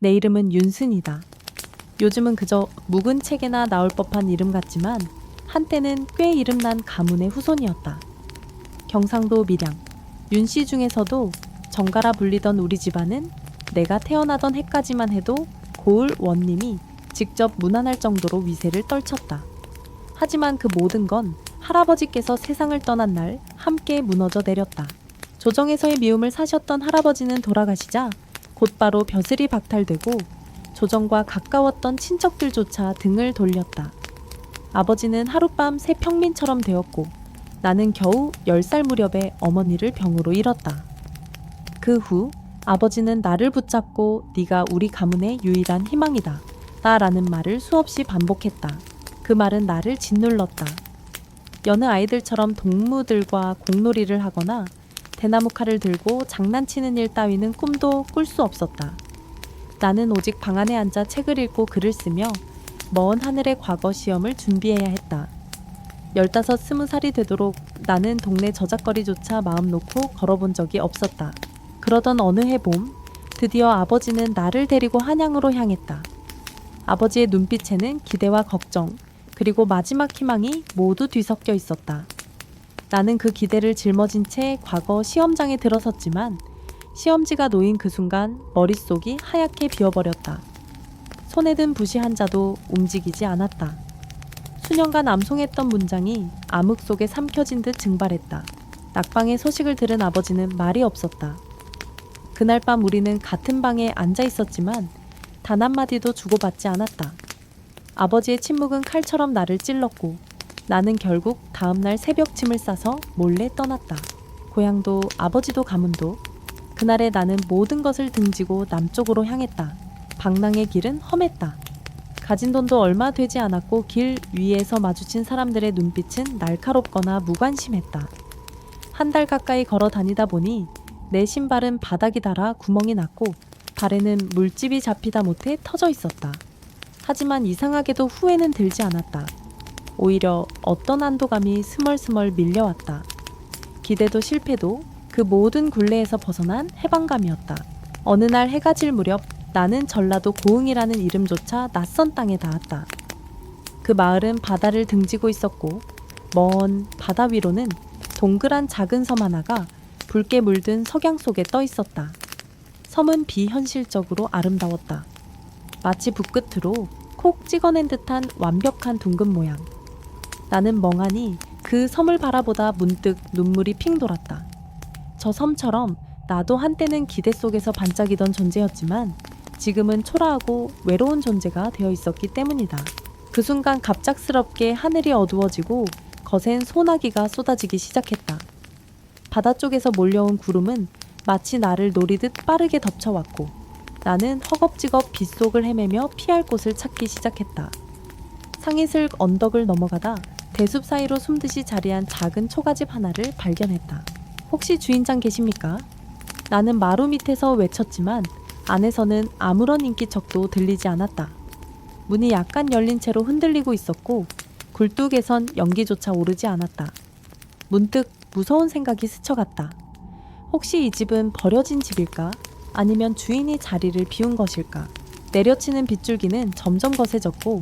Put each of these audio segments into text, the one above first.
내 이름은 윤순이다. 요즘은 그저 묵은 책에나 나올 법한 이름 같지만 한때는 꽤 이름난 가문의 후손이었다. 경상도 밀양, 윤씨 중에서도 정가라 불리던 우리 집안은 내가 태어나던 해까지만 해도 고을 원님이 직접 문안할 정도로 위세를 떨쳤다. 하지만 그 모든 건 할아버지께서 세상을 떠난 날 함께 무너져 내렸다. 조정에서의 미움을 사셨던 할아버지는 돌아가시자 곧바로 벼슬이 박탈되고 조정과 가까웠던 친척들조차 등을 돌렸다. 아버지는 하룻밤 새 평민처럼 되었고 나는 겨우 10살 무렵에 어머니를 병으로 잃었다. 그 후 아버지는 나를 붙잡고 네가 우리 가문의 유일한 희망이다 라는 말을 수없이 반복했다. 그 말은 나를 짓눌렀다. 여느 아이들처럼 동무들과 공놀이를 하거나 대나무 칼을 들고 장난치는 일 따위는 꿈도 꿀 수 없었다. 나는 오직 방 안에 앉아 책을 읽고 글을 쓰며 먼 하늘의 과거 시험을 준비해야 했다. 15, 20살이 되도록 나는 동네 저작거리조차 마음 놓고 걸어본 적이 없었다. 그러던 어느 해 봄, 드디어 아버지는 나를 데리고 한양으로 향했다. 아버지의 눈빛에는 기대와 걱정, 그리고 마지막 희망이 모두 뒤섞여 있었다. 나는 그 기대를 짊어진 채 과거 시험장에 들어섰지만 시험지가 놓인 그 순간 머릿속이 하얗게 비어버렸다. 손에 든 붓이 한 자도 움직이지 않았다. 수년간 암송했던 문장이 암흑 속에 삼켜진 듯 증발했다. 낙방의 소식을 들은 아버지는 말이 없었다. 그날 밤 우리는 같은 방에 앉아 있었지만 단 한마디도 주고받지 않았다. 아버지의 침묵은 칼처럼 나를 찔렀고 나는 결국 다음날 새벽 짐을 싸서 몰래 떠났다. 고향도 아버지도 가문도 그날에 나는 모든 것을 등지고 남쪽으로 향했다. 방랑의 길은 험했다. 가진 돈도 얼마 되지 않았고 길 위에서 마주친 사람들의 눈빛은 날카롭거나 무관심했다. 한 달 가까이 걸어 다니다 보니 내 신발은 바닥이 닳아 구멍이 났고 발에는 물집이 잡히다 못해 터져 있었다. 하지만 이상하게도 후회는 들지 않았다. 오히려 어떤 안도감이 스멀스멀 밀려왔다. 기대도 실패도 그 모든 굴레에서 벗어난 해방감이었다. 어느 날 해가 질 무렵 나는 전라도 고흥이라는 이름조차 낯선 땅에 닿았다. 그 마을은 바다를 등지고 있었고 먼 바다 위로는 동그란 작은 섬 하나가 붉게 물든 석양 속에 떠 있었다. 섬은 비현실적으로 아름다웠다. 마치 붓끝으로 콕 찍어낸 듯한 완벽한 둥근 모양. 나는 멍하니 그 섬을 바라보다 문득 눈물이 핑 돌았다. 저 섬처럼 나도 한때는 기대 속에서 반짝이던 존재였지만 지금은 초라하고 외로운 존재가 되어 있었기 때문이다. 그 순간 갑작스럽게 하늘이 어두워지고 거센 소나기가 쏟아지기 시작했다. 바다 쪽에서 몰려온 구름은 마치 나를 노리듯 빠르게 덮쳐왔고 나는 허겁지겁 빗속을 헤매며 피할 곳을 찾기 시작했다. 상이슬 언덕을 넘어가다 대숲 사이로 숨듯이 자리한 작은 초가집 하나를 발견했다. 혹시 주인장 계십니까? 나는 마루 밑에서 외쳤지만 안에서는 아무런 인기척도 들리지 않았다. 문이 약간 열린 채로 흔들리고 있었고 굴뚝에선 연기조차 오르지 않았다. 문득 무서운 생각이 스쳐갔다. 혹시 이 집은 버려진 집일까? 아니면 주인이 자리를 비운 것일까? 내려치는 빗줄기는 점점 거세졌고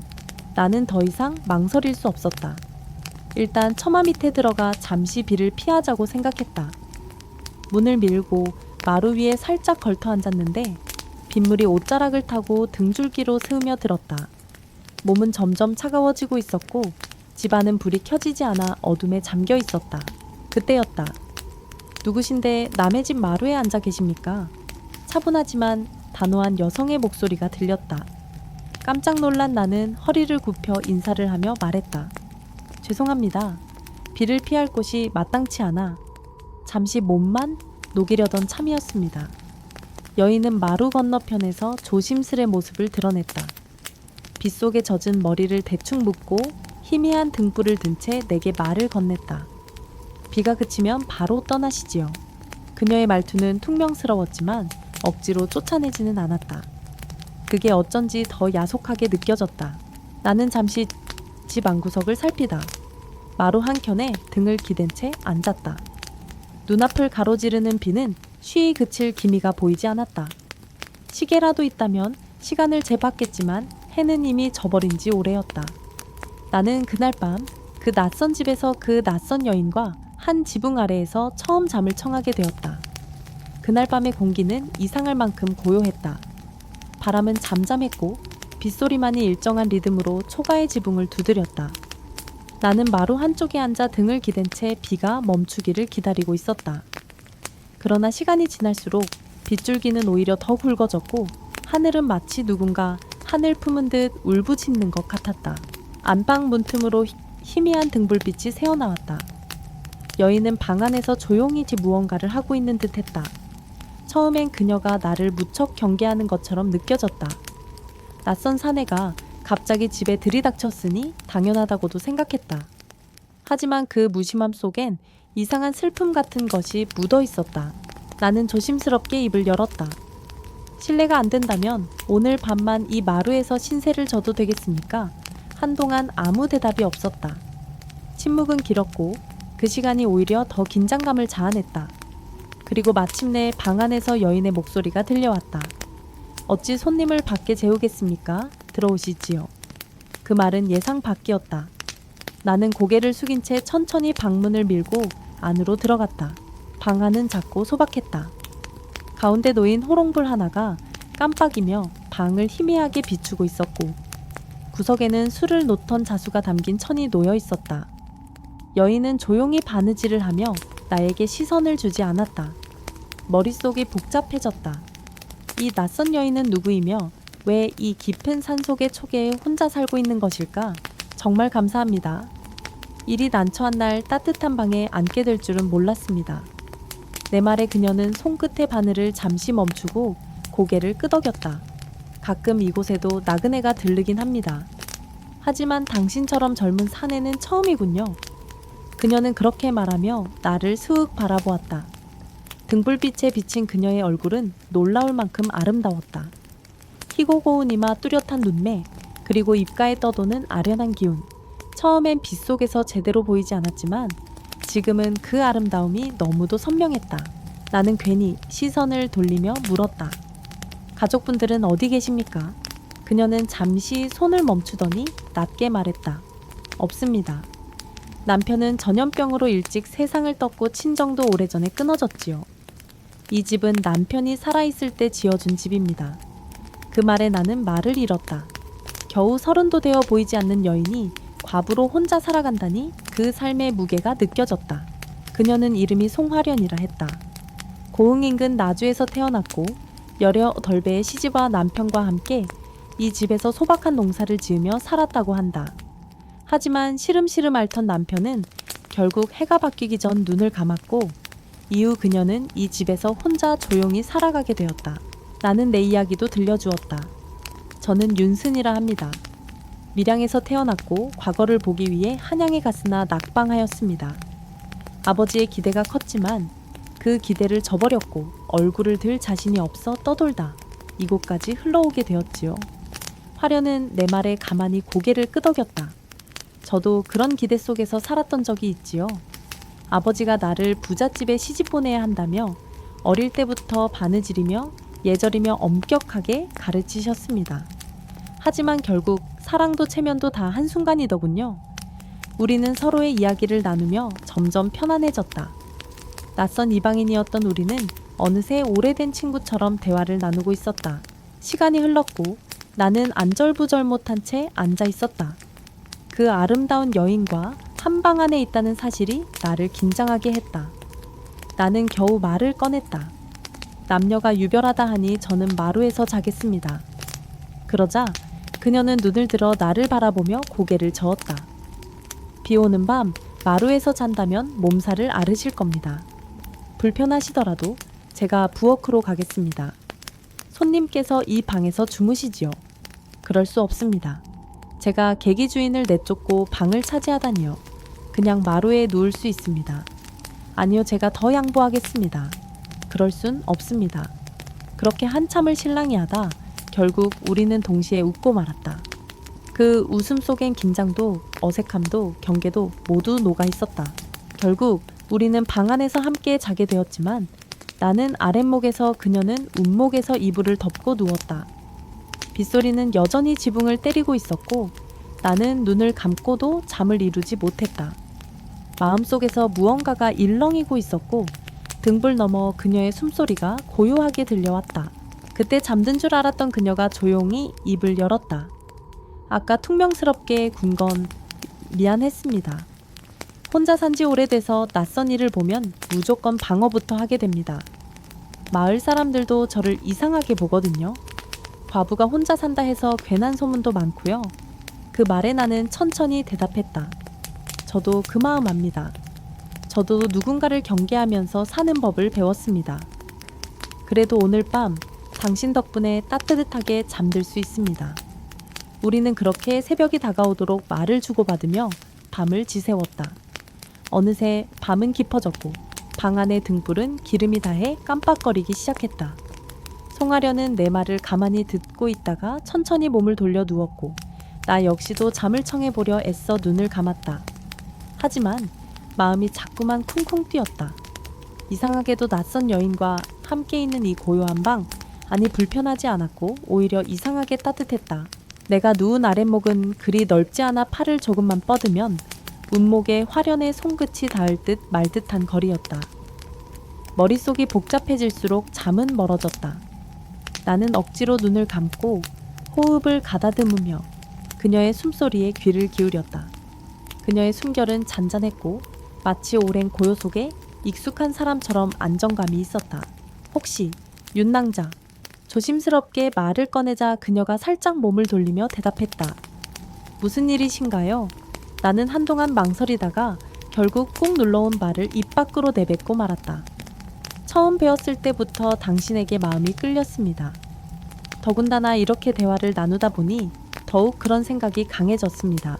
나는 더 이상 망설일 수 없었다. 일단 처마 밑에 들어가 잠시 비를 피하자고 생각했다. 문을 밀고 마루 위에 살짝 걸터 앉았는데 빗물이 옷자락을 타고 등줄기로 스며 들었다. 몸은 점점 차가워지고 있었고 집안은 불이 켜지지 않아 어둠에 잠겨 있었다. 그때였다. 누구신데 남의 집 마루에 앉아 계십니까? 차분하지만 단호한 여성의 목소리가 들렸다. 깜짝 놀란 나는 허리를 굽혀 인사를 하며 말했다. 죄송합니다. 비를 피할 곳이 마땅치 않아 잠시 몸만 녹이려던 참이었습니다. 여인은 마루 건너편에서 조심스레 모습을 드러냈다. 빗속에 젖은 머리를 대충 묶고 희미한 등불을 든 채 내게 말을 건넸다. 비가 그치면 바로 떠나시지요. 그녀의 말투는 퉁명스러웠지만 억지로 쫓아내지는 않았다. 그게 어쩐지 더 야속하게 느껴졌다. 나는 잠시 집 안구석을 살피다 마루 한켠에 등을 기댄 채 앉았다. 눈앞을 가로지르는 비는 쉬이 그칠 기미가 보이지 않았다. 시계라도 있다면 시간을 재봤겠지만 해는 이미 져버린 지 오래였다. 나는 그날 밤 그 낯선 집에서 그 낯선 여인과 한 지붕 아래에서 처음 잠을 청하게 되었다. 그날 밤의 공기는 이상할 만큼 고요했다. 바람은 잠잠했고 빗소리만이 일정한 리듬으로 초가의 지붕을 두드렸다. 나는 마루 한쪽에 앉아 등을 기댄 채 비가 멈추기를 기다리고 있었다. 그러나 시간이 지날수록 빗줄기는 오히려 더 굵어졌고 하늘은 마치 누군가 하늘 품은 듯 울부짖는 것 같았다. 안방 문틈으로 희미한 등불빛이 새어나왔다. 여인은 방 안에서 조용히 무언가를 하고 있는 듯했다. 처음엔 그녀가 나를 무척 경계하는 것처럼 느껴졌다. 낯선 사내가 갑자기 집에 들이닥쳤으니 당연하다고도 생각했다. 하지만 그 무심함 속엔 이상한 슬픔 같은 것이 묻어 있었다. 나는 조심스럽게 입을 열었다. 실례가 안 된다면 오늘 밤만 이 마루에서 신세를 져도 되겠습니까? 한동안 아무 대답이 없었다. 침묵은 길었고 그 시간이 오히려 더 긴장감을 자아냈다. 그리고 마침내 방 안에서 여인의 목소리가 들려왔다. 어찌 손님을 밖에 재우겠습니까? 들어오시지요. 그 말은 예상 밖이었다. 나는 고개를 숙인 채 천천히 방문을 밀고 안으로 들어갔다. 방 안은 작고 소박했다. 가운데 놓인 호롱불 하나가 깜빡이며 방을 희미하게 비추고 있었고 구석에는 술을 놓던 자수가 담긴 천이 놓여 있었다. 여인은 조용히 바느질을 하며 나에게 시선을 주지 않았다. 머릿속이 복잡해졌다. 이 낯선 여인은 누구이며 왜 이 깊은 산속의 초계에 혼자 살고 있는 것일까? 정말 감사합니다. 일이 난처한 날 따뜻한 방에 앉게 될 줄은 몰랐습니다. 내 말에 그녀는 손끝의 바늘을 잠시 멈추고 고개를 끄덕였다. 가끔 이곳에도 나그네가 들르긴 합니다. 하지만 당신처럼 젊은 사내는 처음이군요. 그녀는 그렇게 말하며 나를 스윽 바라보았다. 등불빛에 비친 그녀의 얼굴은 놀라울 만큼 아름다웠다. 희고 고운 이마, 뚜렷한 눈매, 그리고 입가에 떠도는 아련한 기운. 처음엔 빛 속에서 제대로 보이지 않았지만 지금은 그 아름다움이 너무도 선명했다. 나는 괜히 시선을 돌리며 물었다. 가족분들은 어디 계십니까? 그녀는 잠시 손을 멈추더니 낮게 말했다. 없습니다. 남편은 전염병으로 일찍 세상을 떴고 친정도 오래전에 끊어졌지요. 이 집은 남편이 살아있을 때 지어준 집입니다. 그 말에 나는 말을 잃었다. 겨우 30도 되어 보이지 않는 여인이 과부로 혼자 살아간다니 그 삶의 무게가 느껴졌다. 그녀는 이름이 송화련이라 했다. 고흥 인근 나주에서 태어났고 여려 덜배의 시집와 남편과 함께 이 집에서 소박한 농사를 지으며 살았다고 한다. 하지만 시름시름 앓던 남편은 결국 해가 바뀌기 전 눈을 감았고 이후 그녀는 이 집에서 혼자 조용히 살아가게 되었다. 나는 내 이야기도 들려주었다. 저는 윤순이라 합니다. 밀양에서 태어났고 과거를 보기 위해 한양에 갔으나 낙방하였습니다. 아버지의 기대가 컸지만 그 기대를 저버렸고 얼굴을 들 자신이 없어 떠돌다 이곳까지 흘러오게 되었지요. 화련은 내 말에 가만히 고개를 끄덕였다. 저도 그런 기대 속에서 살았던 적이 있지요. 아버지가 나를 부잣집에 시집 보내야 한다며 어릴 때부터 바느질이며 예절이며 엄격하게 가르치셨습니다. 하지만 결국 사랑도 체면도 다 한순간이더군요. 우리는 서로의 이야기를 나누며 점점 편안해졌다. 낯선 이방인이었던 우리는 어느새 오래된 친구처럼 대화를 나누고 있었다. 시간이 흘렀고 나는 안절부절 못한 채 앉아 있었다. 그 아름다운 여인과 한 방 안에 있다는 사실이 나를 긴장하게 했다. 나는 겨우 말을 꺼냈다. 남녀가 유별하다 하니 저는 마루에서 자겠습니다. 그러자 그녀는 눈을 들어 나를 바라보며 고개를 저었다. 비 오는 밤 마루에서 잔다면 몸살을 앓으실 겁니다. 불편하시더라도 제가 부엌으로 가겠습니다. 손님께서 이 방에서 주무시지요. 그럴 수 없습니다. 제가 계기 주인을 내쫓고 방을 차지하다니요. 그냥 마루에 누울 수 있습니다. 아니요, 제가 더 양보하겠습니다. 그럴 순 없습니다. 그렇게 한참을 실랑이 하다 결국 우리는 동시에 웃고 말았다. 그 웃음 속엔 긴장도 어색함도 경계도 모두 녹아 있었다. 결국 우리는 방 안에서 함께 자게 되었지만 나는 아랫목에서 그녀는 윗목에서 이불을 덮고 누웠다. 빗소리는 여전히 지붕을 때리고 있었고 나는 눈을 감고도 잠을 이루지 못했다. 마음속에서 무언가가 일렁이고 있었고 등불 너머 그녀의 숨소리가 고요하게 들려왔다. 그때 잠든 줄 알았던 그녀가 조용히 입을 열었다. 아까 퉁명스럽게 군 건 미안했습니다. 혼자 산지 오래돼서 낯선 일을 보면 무조건 방어부터 하게 됩니다. 마을 사람들도 저를 이상하게 보거든요. 과부가 혼자 산다 해서 괜한 소문도 많고요. 그 말에 나는 천천히 대답했다. 저도 그 마음 압니다. 저도 누군가를 경계하면서 사는 법을 배웠습니다. 그래도 오늘 밤 당신 덕분에 따뜻하게 잠들 수 있습니다. 우리는 그렇게 새벽이 다가오도록 말을 주고받으며 밤을 지새웠다. 어느새 밤은 깊어졌고 방 안의 등불은 기름이 다해 깜빡거리기 시작했다. 송하련은 내 말을 가만히 듣고 있다가 천천히 몸을 돌려 누웠고 나 역시도 잠을 청해보려 애써 눈을 감았다. 하지만 마음이 자꾸만 쿵쿵 뛰었다. 이상하게도 낯선 여인과 함께 있는 이 고요한 방, 아니 불편하지 않았고 오히려 이상하게 따뜻했다. 내가 누운 아랫목은 그리 넓지 않아 팔을 조금만 뻗으면 운목에 화련의 손끝이 닿을 듯 말 듯한 거리였다. 머릿속이 복잡해질수록 잠은 멀어졌다. 나는 억지로 눈을 감고 호흡을 가다듬으며 그녀의 숨소리에 귀를 기울였다. 그녀의 숨결은 잔잔했고 마치 오랜 고요 속에 익숙한 사람처럼 안정감이 있었다. 혹시 윤낭자. 조심스럽게 말을 꺼내자 그녀가 살짝 몸을 돌리며 대답했다. 무슨 일이신가요? 나는 한동안 망설이다가 결국 꾹 눌러온 말을 입 밖으로 내뱉고 말았다. 처음 배웠을 때부터 당신에게 마음이 끌렸습니다. 더군다나 이렇게 대화를 나누다 보니 더욱 그런 생각이 강해졌습니다.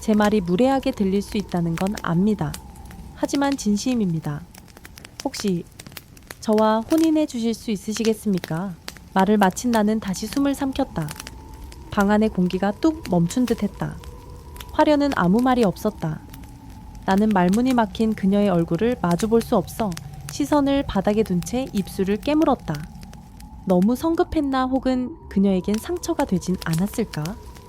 제 말이 무례하게 들릴 수 있다는 건 압니다. 하지만 진심입니다. 혹시 저와 혼인해 주실 수 있으시겠습니까? 말을 마친 나는 다시 숨을 삼켰다. 방 안의 공기가 뚝 멈춘 듯 했다. 화련은 아무 말이 없었다. 나는 말문이 막힌 그녀의 얼굴을 마주볼 수 없어 시선을 바닥에 둔 채 입술을 깨물었다. 너무 성급했나 혹은 그녀에겐 상처가 되진 않았을까?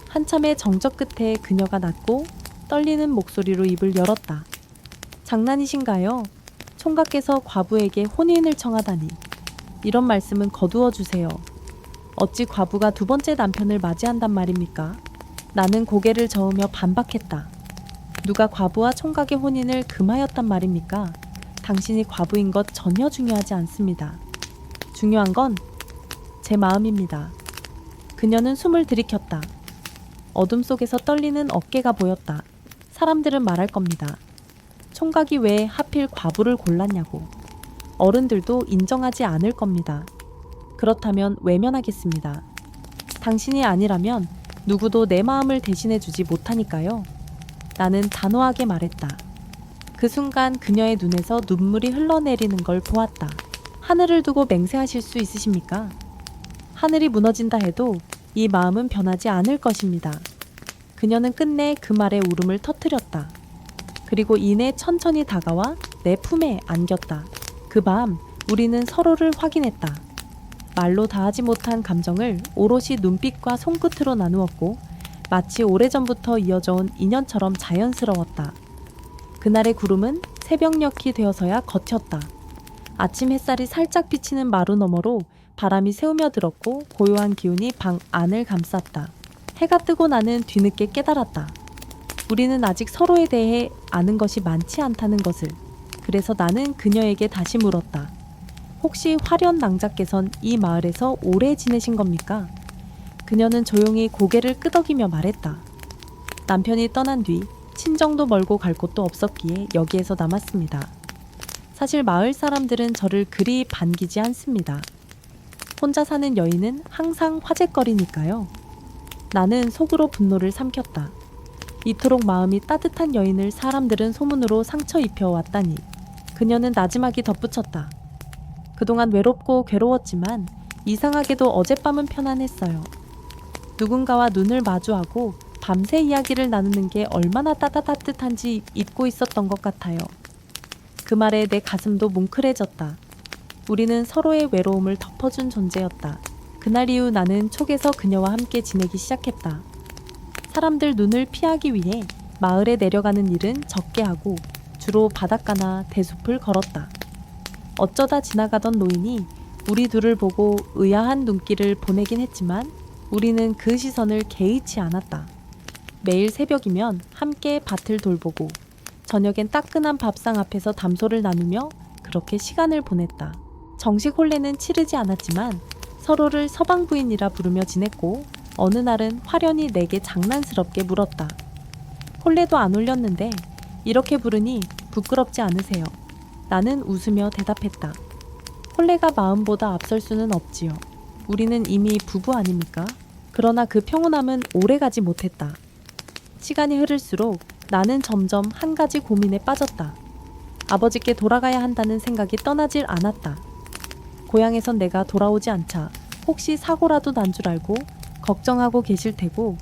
한참의 정적 끝에 그녀가 낮고 떨리는 목소리로 입을 열었다. 장난이신가요? 총각께서 과부에게 혼인을 청하다니. 이런 말씀은 거두어 주세요. 어찌 과부가 두 번째 남편을 맞이한단 말입니까? 나는 고개를 저으며 반박했다. 누가 과부와 총각의 혼인을 금하였단 말입니까? 당신이 과부인 것 전혀 중요하지 않습니다. 중요한 건 제 마음입니다. 그녀는 숨을 들이켰다. 어둠 속에서 떨리는 어깨가 보였다. 사람들은 말할 겁니다. 총각이 왜 하필 과부를 골랐냐고. 어른들도 인정하지 않을 겁니다. 그렇다면 외면하겠습니다. 당신이 아니라면 누구도 내 마음을 대신해 주지 못하니까요. 나는 단호하게 말했다. 그 순간 그녀의 눈에서 눈물이 흘러내리는 걸 보았다. 하늘을 두고 맹세하실 수 있으십니까? 하늘이 무너진다 해도 이 마음은 변하지 않을 것입니다. 그녀는 끝내 그 말에 울음을 터뜨렸다. 그리고 이내 천천히 다가와 내 품에 안겼다. 그 밤 우리는 서로를 확인했다. 말로 다하지 못한 감정을 오롯이 눈빛과 손끝으로 나누었고 마치 오래전부터 이어져 온 인연처럼 자연스러웠다. 그날의 구름은 새벽녘이 되어서야 걷혔다. 아침 햇살이 살짝 비치는 마루 너머로 바람이 새우며 들었고 고요한 기운이 방 안을 감쌌다. 해가 뜨고 나는 뒤늦게 깨달았다. 우리는 아직 서로에 대해 아는 것이 많지 않다는 것을. 그래서 나는 그녀에게 다시 물었다. 혹시 화련 낭자께선 이 마을에서 오래 지내신 겁니까? 그녀는 조용히 고개를 끄덕이며 말했다. 남편이 떠난 뒤 친정도 멀고 갈 곳도 없었기에 여기에서 남았습니다. 사실 마을 사람들은 저를 그리 반기지 않습니다. 혼자 사는 여인은 항상 화제거리니까요. 나는 속으로 분노를 삼켰다. 이토록 마음이 따뜻한 여인을 사람들은 소문으로 상처 입혀왔다니. 그녀는 나지막이 덧붙였다. 그동안 외롭고 괴로웠지만 이상하게도 어젯밤은 편안했어요. 누군가와 눈을 마주하고 밤새 이야기를 나누는 게 얼마나 따뜻한지 잊고 있었던 것 같아요. 그 말에 내 가슴도 뭉클해졌다. 우리는 서로의 외로움을 덮어준 존재였다. 그날 이후 나는 촉에서 그녀와 함께 지내기 시작했다. 사람들 눈을 피하기 위해 마을에 내려가는 일은 적게 하고 주로 바닷가나 대숲을 걸었다. 어쩌다 지나가던 노인이 우리 둘을 보고 의아한 눈길을 보내긴 했지만 우리는 그 시선을 개의치 않았다. 매일 새벽이면 함께 밭을 돌보고 저녁엔 따끈한 밥상 앞에서 담소를 나누며 그렇게 시간을 보냈다. 정식 혼례는 치르지 않았지만 서로를 서방 부인이라 부르며 지냈고 어느 날은 화련히 내게 장난스럽게 물었다. 혼례도 안 올렸는데 이렇게 부르니 부끄럽지 않으세요? 나는 웃으며 대답했다. 혼례가 마음보다 앞설 수는 없지요. 우리는 이미 부부 아닙니까? 그러나 그 평온함은 오래가지 못했다. 시간이 흐를수록 나는 점점 한 가지 고민에 빠졌다. 아버지께 돌아가야 한다는 생각이 떠나질 않았다. 고향에선 내가 돌아오지 않자 혹시 사고라도 난 줄 알고 걱정하고 계실 테고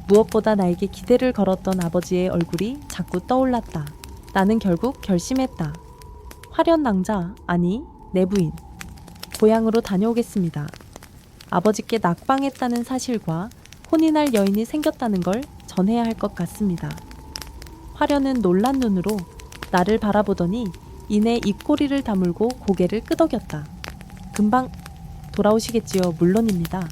무엇보다 나에게 기대를 걸었던 아버지의 얼굴이 자꾸 떠올랐다. 나는 결국 결심했다. 화련 낭자, 아니 내 부인. 고향으로 다녀오겠습니다. 아버지께 낙방했다는 사실과 혼인할 여인이 생겼다는 걸 전해야 할 것 같습니다. 화련은 놀란 눈으로 나를 바라보더니 이내 입꼬리를 다물고 고개를 끄덕였다. 금방 돌아오시겠지요. 물론입니다.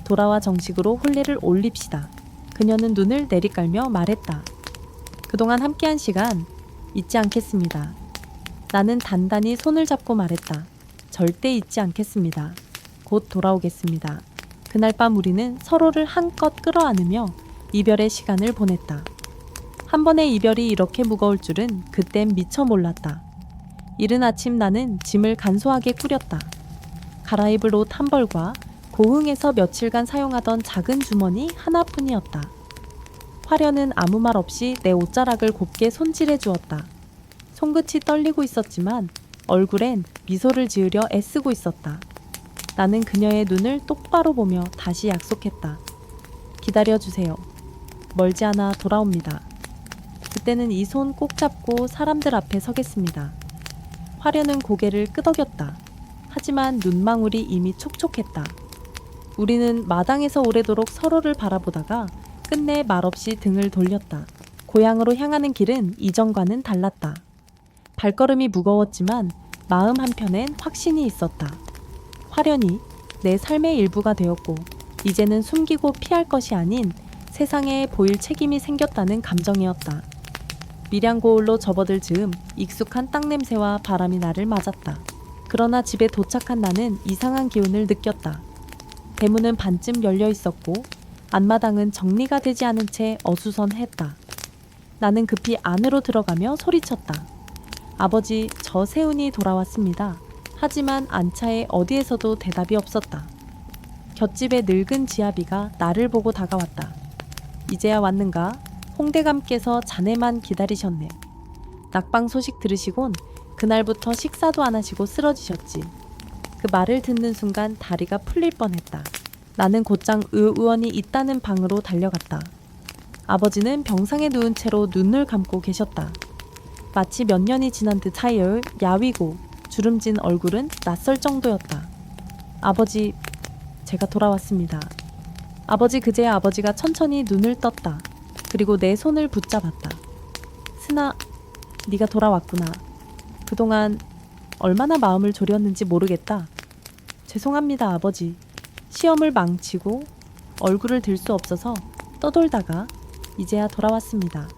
돌아와 정식으로 혼례를 올립시다. 그녀는 눈을 내리깔며 말했다. 그동안 함께한 시간 잊지 않겠습니다. 나는 단단히 손을 잡고 말했다. 절대 잊지 않겠습니다. 곧 돌아오겠습니다. 그날 밤 우리는 서로를 한껏 끌어안으며 이별의 시간을 보냈다. 한 번의 이별이 이렇게 무거울 줄은 그땐 미처 몰랐다. 이른 아침 나는 짐을 간소하게 꾸렸다. 갈아입을 옷 한 벌과 고흥에서 며칠간 사용하던 작은 주머니 하나뿐이었다. 화련은 아무 말 없이 내 옷자락을 곱게 손질해 주었다. 손끝이 떨리고 있었지만 얼굴엔 미소를 지으려 애쓰고 있었다. 나는 그녀의 눈을 똑바로 보며 다시 약속했다. 기다려주세요. 멀지 않아 돌아옵니다. 그때는 이 손 꼭 잡고 사람들 앞에 서겠습니다. 화련은 고개를 끄덕였다. 하지만 눈망울이 이미 촉촉했다. 우리는 마당에서 오래도록 서로를 바라보다가 끝내 말없이 등을 돌렸다. 고향으로 향하는 길은 이전과는 달랐다. 발걸음이 무거웠지만 마음 한편엔 확신이 있었다. 화련이 내 삶의 일부가 되었고 이제는 숨기고 피할 것이 아닌 세상에 보일 책임이 생겼다는 감정이었다. 밀양고을로 접어들 즈음 익숙한 땅 냄새와 바람이 나를 맞았다. 그러나 집에 도착한 나는 이상한 기운을 느꼈다. 대문은 반쯤 열려 있었고 앞마당은 정리가 되지 않은 채 어수선했다. 나는 급히 안으로 들어가며 소리쳤다. 아버지, 저 세운이 돌아왔습니다. 하지만 안차에 어디에서도 대답이 없었다. 곁집의 늙은 지아비가 나를 보고 다가왔다. 이제야 왔는가? 홍대감께서 자네만 기다리셨네. 낙방 소식 들으시곤 그날부터 식사도 안 하시고 쓰러지셨지. 그 말을 듣는 순간 다리가 풀릴 뻔했다. 나는 곧장 의원이 있다는 방으로 달려갔다. 아버지는 병상에 누운 채로 눈을 감고 계셨다. 마치 몇 년이 지난 듯 하여 야위고 주름진 얼굴은 낯설 정도였다. 아버지, 제가 돌아왔습니다. 아버지 그제야 아버지가 천천히 눈을 떴다. 그리고 내 손을 붙잡았다. 스나, 네가 돌아왔구나. 그동안 얼마나 마음을 졸였는지 모르겠다. 죄송합니다, 아버지. 시험을 망치고 얼굴을 들 수 없어서 떠돌다가 이제야 돌아왔습니다.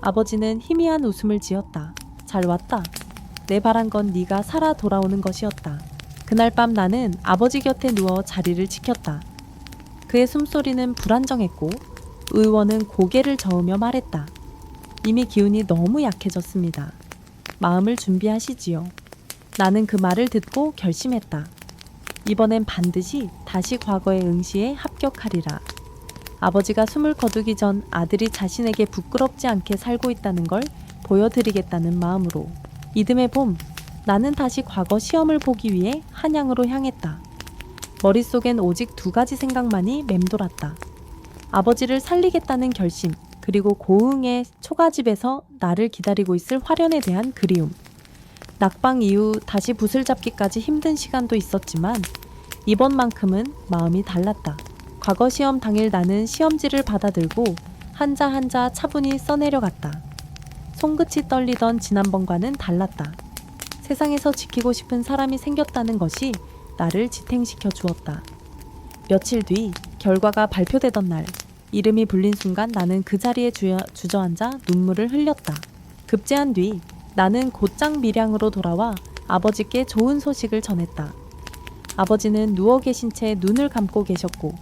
아버지는 희미한 웃음을 지었다. 잘 왔다. 내 바란 건 네가 살아 돌아오는 것이었다. 그날 밤 나는 아버지 곁에 누워 자리를 지켰다. 그의 숨소리는 불안정했고 의원은 고개를 저으며 말했다. 이미 기운이 너무 약해졌습니다. 마음을 준비하시지요. 나는 그 말을 듣고 결심했다. 이번엔 반드시 다시 과거의 응시에 합격하리라. 아버지가 숨을 거두기 전 아들이 자신에게 부끄럽지 않게 살고 있다는 걸 보여드리겠다는 마음으로. 이듬해 봄, 나는 다시 과거 시험을 보기 위해 한양으로 향했다. 머릿속엔 오직 두 가지 생각만이 맴돌았다. 아버지를 살리겠다는 결심, 그리고 고흥의 초가집에서 나를 기다리고 있을 화련에 대한 그리움. 낙방 이후 다시 붓을 잡기까지 힘든 시간도 있었지만 이번만큼은 마음이 달랐다. 과거 시험 당일 나는 시험지를 받아들고 한자 한자 차분히 써내려갔다. 손끝이 떨리던 지난번과는 달랐다. 세상에서 지키고 싶은 사람이 생겼다는 것이 나를 지탱시켜 주었다. 며칠 뒤 결과가 발표되던 날, 이름이 불린 순간 나는 그 자리에 주저앉아 눈물을 흘렸다. 급제한 뒤 나는 곧장 밀양으로 돌아와 아버지께 좋은 소식을 전했다. 아버지는 누워 계신 채 눈을 감고 계셨고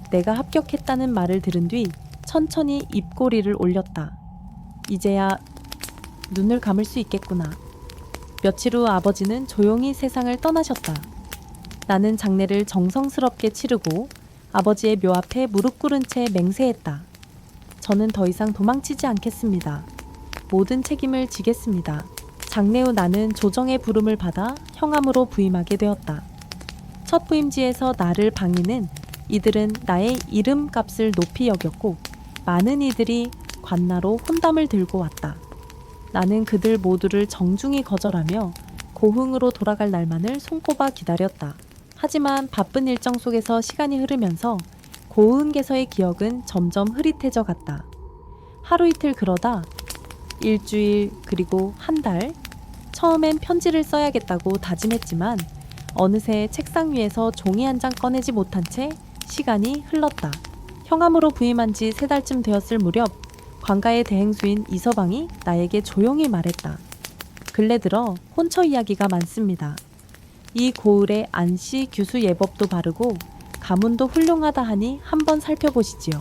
내가 합격했다는 말을 들은 뒤 천천히 입꼬리를 올렸다. 이제야 눈을 감을 수 있겠구나. 며칠 후 아버지는 조용히 세상을 떠나셨다. 나는 장례를 정성스럽게 치르고 아버지의 묘 앞에 무릎 꿇은 채 맹세했다. 저는 더 이상 도망치지 않겠습니다. 모든 책임을 지겠습니다. 장례 후 나는 조정의 부름을 받아 형암으로 부임하게 되었다. 첫 부임지에서 나를 방위는 이들은 나의 이름값을 높이 여겼고 많은 이들이 관나로 혼담을 들고 왔다. 나는 그들 모두를 정중히 거절하며 고흥으로 돌아갈 날만을 손꼽아 기다렸다. 하지만 바쁜 일정 속에서 시간이 흐르면서 고흥에서의 기억은 점점 흐릿해져 갔다. 하루 이틀 그러다 일주일 그리고 한 달, 처음엔 편지를 써야겠다고 다짐했지만 어느새 책상 위에서 종이 한 장 꺼내지 못한 채 시간이 흘렀다. 형암으로 부임한 지 3달쯤 되었을 무렵 관가의 대행수인 이서방이 나에게 조용히 말했다. 근래 들어 혼처 이야기가 많습니다. 이 고을의 안씨 규수 예법도 바르고 가문도 훌륭하다 하니 한번 살펴보시지요.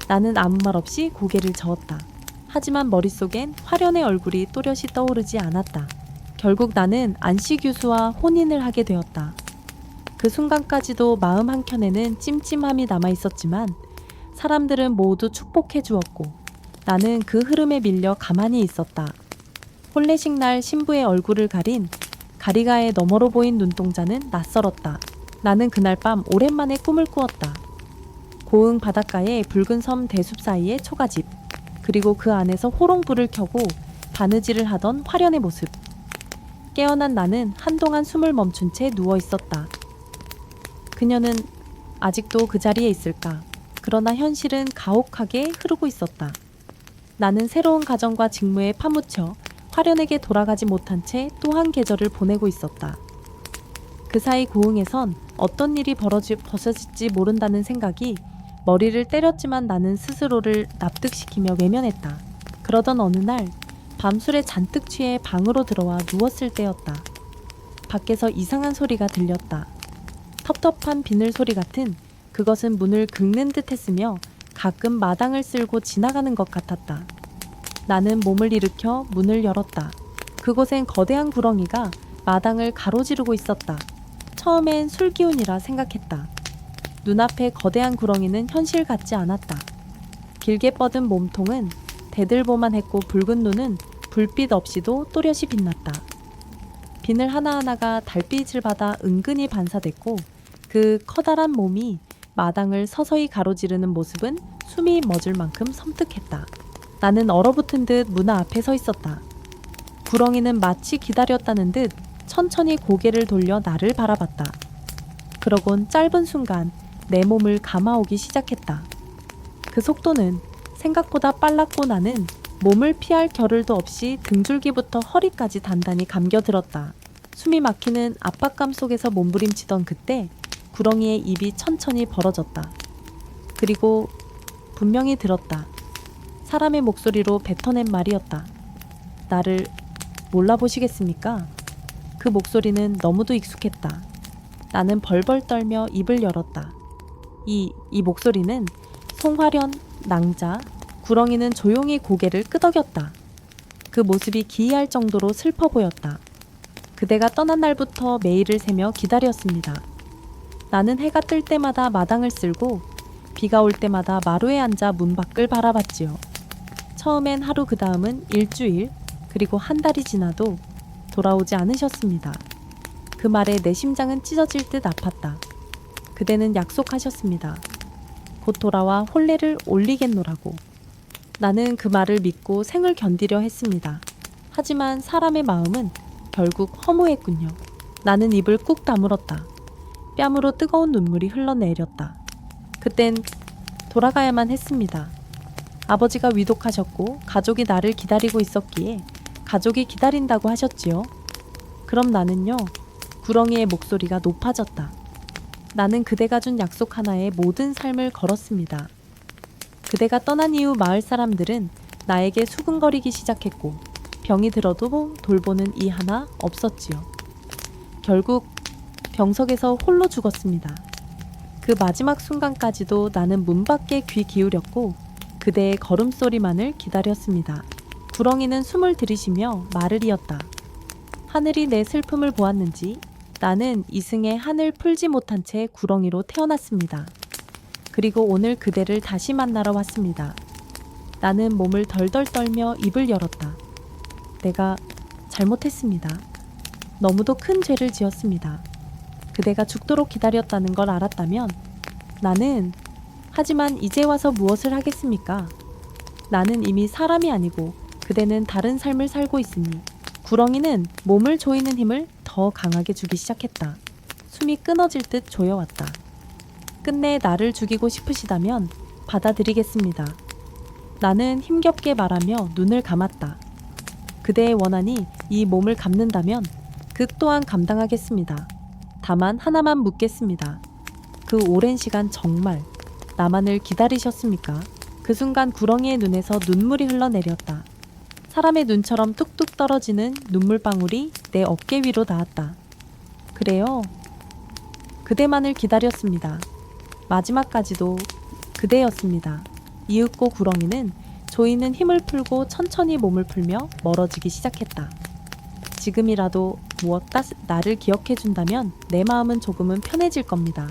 나는 아무 말 없이 고개를 저었다. 하지만 머릿속엔 화련의 얼굴이 또렷이 떠오르지 않았다. 결국 나는 안씨 규수와 혼인을 하게 되었다. 그 순간까지도 마음 한켠에는 찜찜함이 남아있었지만 사람들은 모두 축복해 주었고 나는 그 흐름에 밀려 가만히 있었다. 혼례식 날 신부의 얼굴을 가린 가리가의 너머로 보인 눈동자는 낯설었다. 나는 그날 밤 오랜만에 꿈을 꾸었다. 고흥 바닷가의 붉은 섬 대숲 사이의 초가집, 그리고 그 안에서 호롱불을 켜고 바느질을 하던 화련의 모습. 깨어난 나는 한동안 숨을 멈춘 채 누워 있었다. 그녀는 아직도 그 자리에 있을까? 그러나 현실은 가혹하게 흐르고 있었다. 나는 새로운 가정과 직무에 파묻혀 화련에게 돌아가지 못한 채 또 한 계절을 보내고 있었다. 그 사이 고흥에선 어떤 일이 벌어질지 모른다는 생각이 머리를 때렸지만 나는 스스로를 납득시키며 외면했다. 그러던 어느 날 밤술에 잔뜩 취해 방으로 들어와 누웠을 때였다. 밖에서 이상한 소리가 들렸다. 텁텁한 비늘 소리 같은, 그것은 문을 긁는 듯 했으며 가끔 마당을 쓸고 지나가는 것 같았다. 나는 몸을 일으켜 문을 열었다. 그곳엔 거대한 구렁이가 마당을 가로지르고 있었다. 처음엔 술기운이라 생각했다. 눈앞의 거대한 구렁이는 현실 같지 않았다. 길게 뻗은 몸통은 대들보만했고 붉은 눈은 불빛 없이도 또렷이 빛났다. 비늘 하나하나가 달빛을 받아 은근히 반사됐고 그 커다란 몸이 마당을 서서히 가로지르는 모습은 숨이 멎을 만큼 섬뜩했다. 나는 얼어붙은 듯 문 앞에 서 있었다. 구렁이는 마치 기다렸다는 듯 천천히 고개를 돌려 나를 바라봤다. 그러곤 짧은 순간 내 몸을 감아오기 시작했다. 그 속도는 생각보다 빨랐고 나는 몸을 피할 겨를도 없이 등줄기부터 허리까지 단단히 감겨들었다. 숨이 막히는 압박감 속에서 몸부림치던 그때 구렁이의 입이 천천히 벌어졌다. 그리고 분명히 들었다. 사람의 목소리로 뱉어낸 말이었다. 나를 몰라보시겠습니까? 그 목소리는 너무도 익숙했다. 나는 벌벌 떨며 입을 열었다. 이 목소리는 송화련, 낭자, 구렁이는 조용히 고개를 끄덕였다. 그 모습이 기이할 정도로 슬퍼 보였다. 그대가 떠난 날부터 매일을 새며 기다렸습니다. 나는 해가 뜰 때마다 마당을 쓸고 비가 올 때마다 마루에 앉아 문 밖을 바라봤지요. 처음엔 하루, 그 다음은 일주일, 그리고 한 달이 지나도 돌아오지 않으셨습니다. 그 말에 내 심장은 찢어질 듯 아팠다. 그대는 약속하셨습니다. 곧 돌아와 혼례를 올리겠노라고. 나는 그 말을 믿고 생을 견디려 했습니다. 하지만 사람의 마음은 결국 허무했군요. 나는 입을 꾹 다물었다. 뺨으로 뜨거운 눈물이 흘러내렸다. 그땐 돌아가야만 했습니다. 아버지가 위독하셨고 가족이 나를 기다리고 있었기에 가족이 기다린다고 하셨지요. 그럼 나는요. 구렁이의 목소리가 높아졌다. 나는 그대가 준 약속 하나에 모든 삶을 걸었습니다. 그대가 떠난 이후 마을 사람들은 나에게 수근거리기 시작했고 병이 들어도 돌보는 이 하나 없었지요. 결국 병석에서 홀로 죽었습니다. 그 마지막 순간까지도 나는 문 밖에 귀 기울였고 그대의 걸음소리만을 기다렸습니다. 구렁이는 숨을 들이쉬며 말을 이었다. 하늘이 내 슬픔을 보았는지 나는 이승에 한을 풀지 못한 채 구렁이로 태어났습니다. 그리고 오늘 그대를 다시 만나러 왔습니다. 나는 몸을 덜덜 떨며 입을 열었다. 내가 잘못했습니다. 너무도 큰 죄를 지었습니다. 그대가 죽도록 기다렸다는 걸 알았다면 나는 하지만 이제 와서 무엇을 하겠습니까? 나는 이미 사람이 아니고 그대는 다른 삶을 살고 있으니 구렁이는 몸을 조이는 힘을 더 강하게 주기 시작했다. 숨이 끊어질 듯 조여왔다. 끝내 나를 죽이고 싶으시다면 받아들이겠습니다. 나는 힘겹게 말하며 눈을 감았다. 그대의 원한이 이 몸을 감는다면 그 또한 감당하겠습니다. 다만 하나만 묻겠습니다. 그 오랜 시간 정말 나만을 기다리셨습니까? 그 순간 구렁이의 눈에서 눈물이 흘러내렸다. 사람의 눈처럼 뚝뚝 떨어지는 눈물방울이 내 어깨 위로 닿았다. 그래요. 그대만을 기다렸습니다. 마지막까지도 그대였습니다. 이윽고 구렁이는 조이는 힘을 풀고 천천히 몸을 풀며 멀어지기 시작했다. 지금이라도 무엇다 나를 기억해준다면 내 마음은 조금은 편해질 겁니다.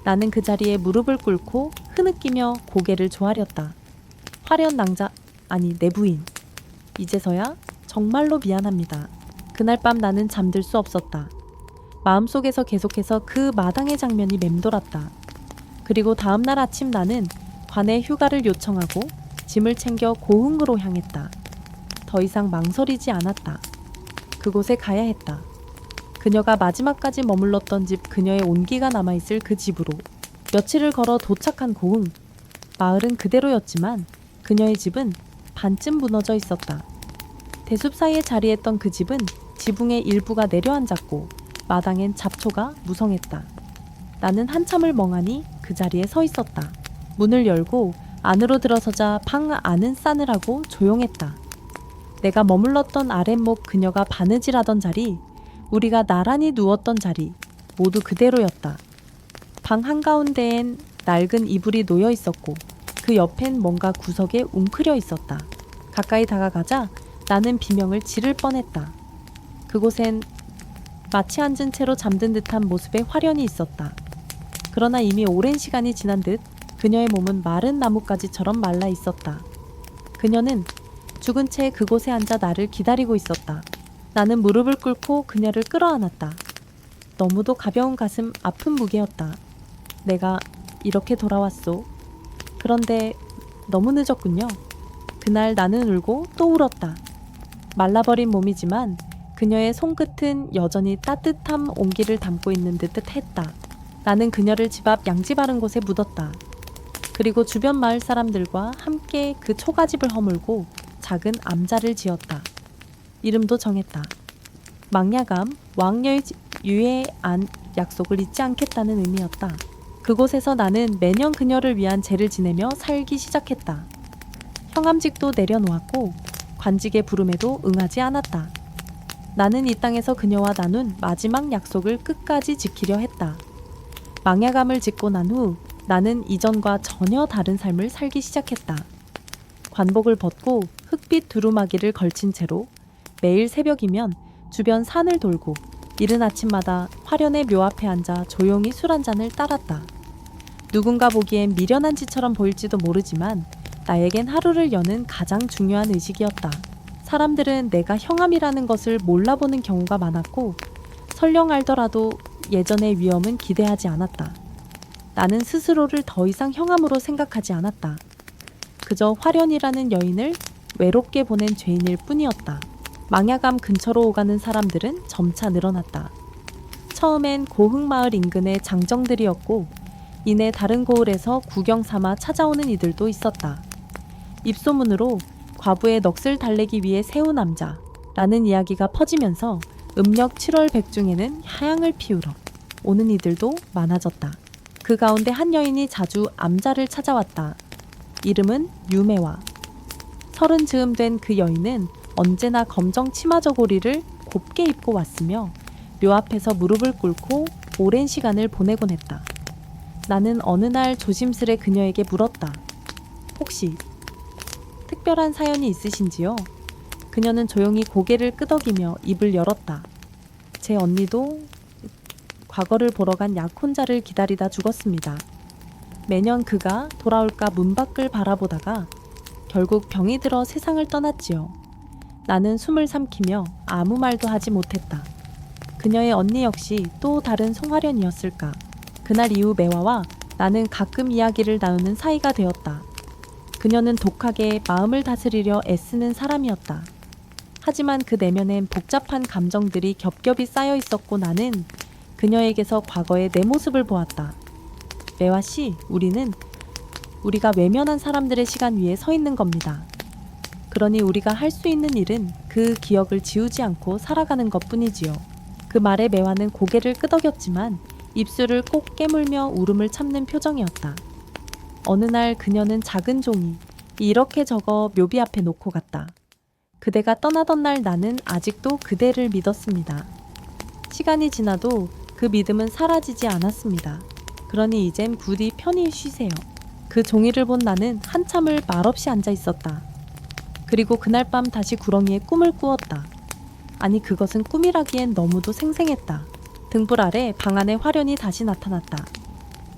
나는 그 자리에 무릎을 꿇고 흐느끼며 고개를 조아렸다. 화려한 낭자, 아니 내 부인. 이제서야 정말로 미안합니다. 그날 밤 나는 잠들 수 없었다. 마음속에서 계속해서 그 마당의 장면이 맴돌았다. 그리고 다음날 아침 나는 관에 휴가를 요청하고 짐을 챙겨 고흥으로 향했다. 더 이상 망설이지 않았다. 그곳에 가야 했다. 그녀가 마지막까지 머물렀던 집, 그녀의 온기가 남아있을 그 집으로. 며칠을 걸어 도착한 고흥. 마을은 그대로였지만 그녀의 집은 반쯤 무너져 있었다. 대숲 사이에 자리했던 그 집은 지붕의 일부가 내려앉았고 마당엔 잡초가 무성했다. 나는 한참을 멍하니 그 자리에 서 있었다. 문을 열고 안으로 들어서자 방 안은 싸늘하고 조용했다. 내가 머물렀던 아랫목, 그녀가 바느질하던 자리, 우리가 나란히 누웠던 자리 모두 그대로였다. 방 한가운데엔 낡은 이불이 놓여 있었고 그 옆엔 뭔가 구석에 웅크려 있었다. 가까이 다가가자 나는 비명을 지를 뻔했다. 그곳엔 마치 앉은 채로 잠든 듯한 모습의 화련이 있었다. 그러나 이미 오랜 시간이 지난 듯 그녀의 몸은 마른 나뭇가지처럼 말라 있었다. 그녀는 죽은 채 그곳에 앉아 나를 기다리고 있었다. 나는 무릎을 꿇고 그녀를 끌어안았다. 너무도 가벼운 가슴 아픈 무게였다. 내가 이렇게 돌아왔소. 그런데 너무 늦었군요. 그날 나는 울고 또 울었다. 말라버린 몸이지만 그녀의 손끝은 여전히 따뜻한 온기를 담고 있는 듯 했다. 나는 그녀를 집 앞 양지 바른 곳에 묻었다. 그리고 주변 마을 사람들과 함께 그 초가집을 허물고 작은 암자를 지었다. 이름도 정했다. 망야감, 왕녀의 유해에 안 약속을 잊지 않겠다는 의미였다. 그곳에서 나는 매년 그녀를 위한 제를 지내며 살기 시작했다. 형암직도 내려놓았고 관직의 부름에도 응하지 않았다. 나는 이 땅에서 그녀와 나눈 마지막 약속을 끝까지 지키려 했다. 망야감을 짓고 난 후 나는 이전과 전혀 다른 삶을 살기 시작했다. 관복을 벗고 흑빛 두루마기를 걸친 채로 매일 새벽이면 주변 산을 돌고 이른 아침마다 화련의 묘 앞에 앉아 조용히 술 한 잔을 따랐다. 누군가 보기엔 미련한 짓처럼 보일지도 모르지만 나에겐 하루를 여는 가장 중요한 의식이었다. 사람들은 내가 형암이라는 것을 몰라보는 경우가 많았고 설령 알더라도 예전의 위험은 기대하지 않았다. 나는 스스로를 더 이상 형암으로 생각하지 않았다. 그저 화련이라는 여인을 외롭게 보낸 죄인일 뿐이었다. 망야감 근처로 오가는 사람들은 점차 늘어났다. 처음엔 고흥마을 인근의 장정들이었고 이내 다른 고을에서 구경 삼아 찾아오는 이들도 있었다. 입소문으로 과부의 넋을 달래기 위해 세운 남자라는 이야기가 퍼지면서 음력 7월 백중에는 하양을 피우러 오는 이들도 많아졌다. 그 가운데 한 여인이 자주 암자를 찾아왔다. 이름은 유매화. 30 즈음 된 그 여인은 언제나 검정 치마 저고리를 곱게 입고 왔으며 묘 앞에서 무릎을 꿇고 오랜 시간을 보내곤 했다. 나는 어느 날 조심스레 그녀에게 물었다. 혹시 특별한 사연이 있으신지요? 그녀는 조용히 고개를 끄덕이며 입을 열었다. 제 언니도 과거를 보러 간 약혼자를 기다리다 죽었습니다. 매년 그가 돌아올까 문 밖을 바라보다가 결국 병이 들어 세상을 떠났지요. 나는 숨을 삼키며 아무 말도 하지 못했다. 그녀의 언니 역시 또 다른 송화련이었을까. 그날 이후 매화와 나는 가끔 이야기를 나누는 사이가 되었다. 그녀는 독하게 마음을 다스리려 애쓰는 사람이었다. 하지만 그 내면엔 복잡한 감정들이 겹겹이 쌓여 있었고 나는 그녀에게서 과거의 내 모습을 보았다. 매화 씨, 우리가 외면한 사람들의 시간 위에 서 있는 겁니다. 그러니 우리가 할 수 있는 일은 그 기억을 지우지 않고 살아가는 것뿐이지요. 그 말에 매화는 고개를 끄덕였지만 입술을 꼭 깨물며 울음을 참는 표정이었다. 어느 날 그녀는 작은 종이 이렇게 적어 묘비 앞에 놓고 갔다. 그대가 떠나던 날 나는 아직도 그대를 믿었습니다. 시간이 지나도 그 믿음은 사라지지 않았습니다. 그러니 이젠 부디 편히 쉬세요. 그 종이를 본 나는 한참을 말없이 앉아 있었다. 그리고 그날 밤 다시 구렁이에 꿈을 꾸었다. 아니 그것은 꿈이라기엔 너무도 생생했다. 등불 아래 방 안에 화련이 다시 나타났다.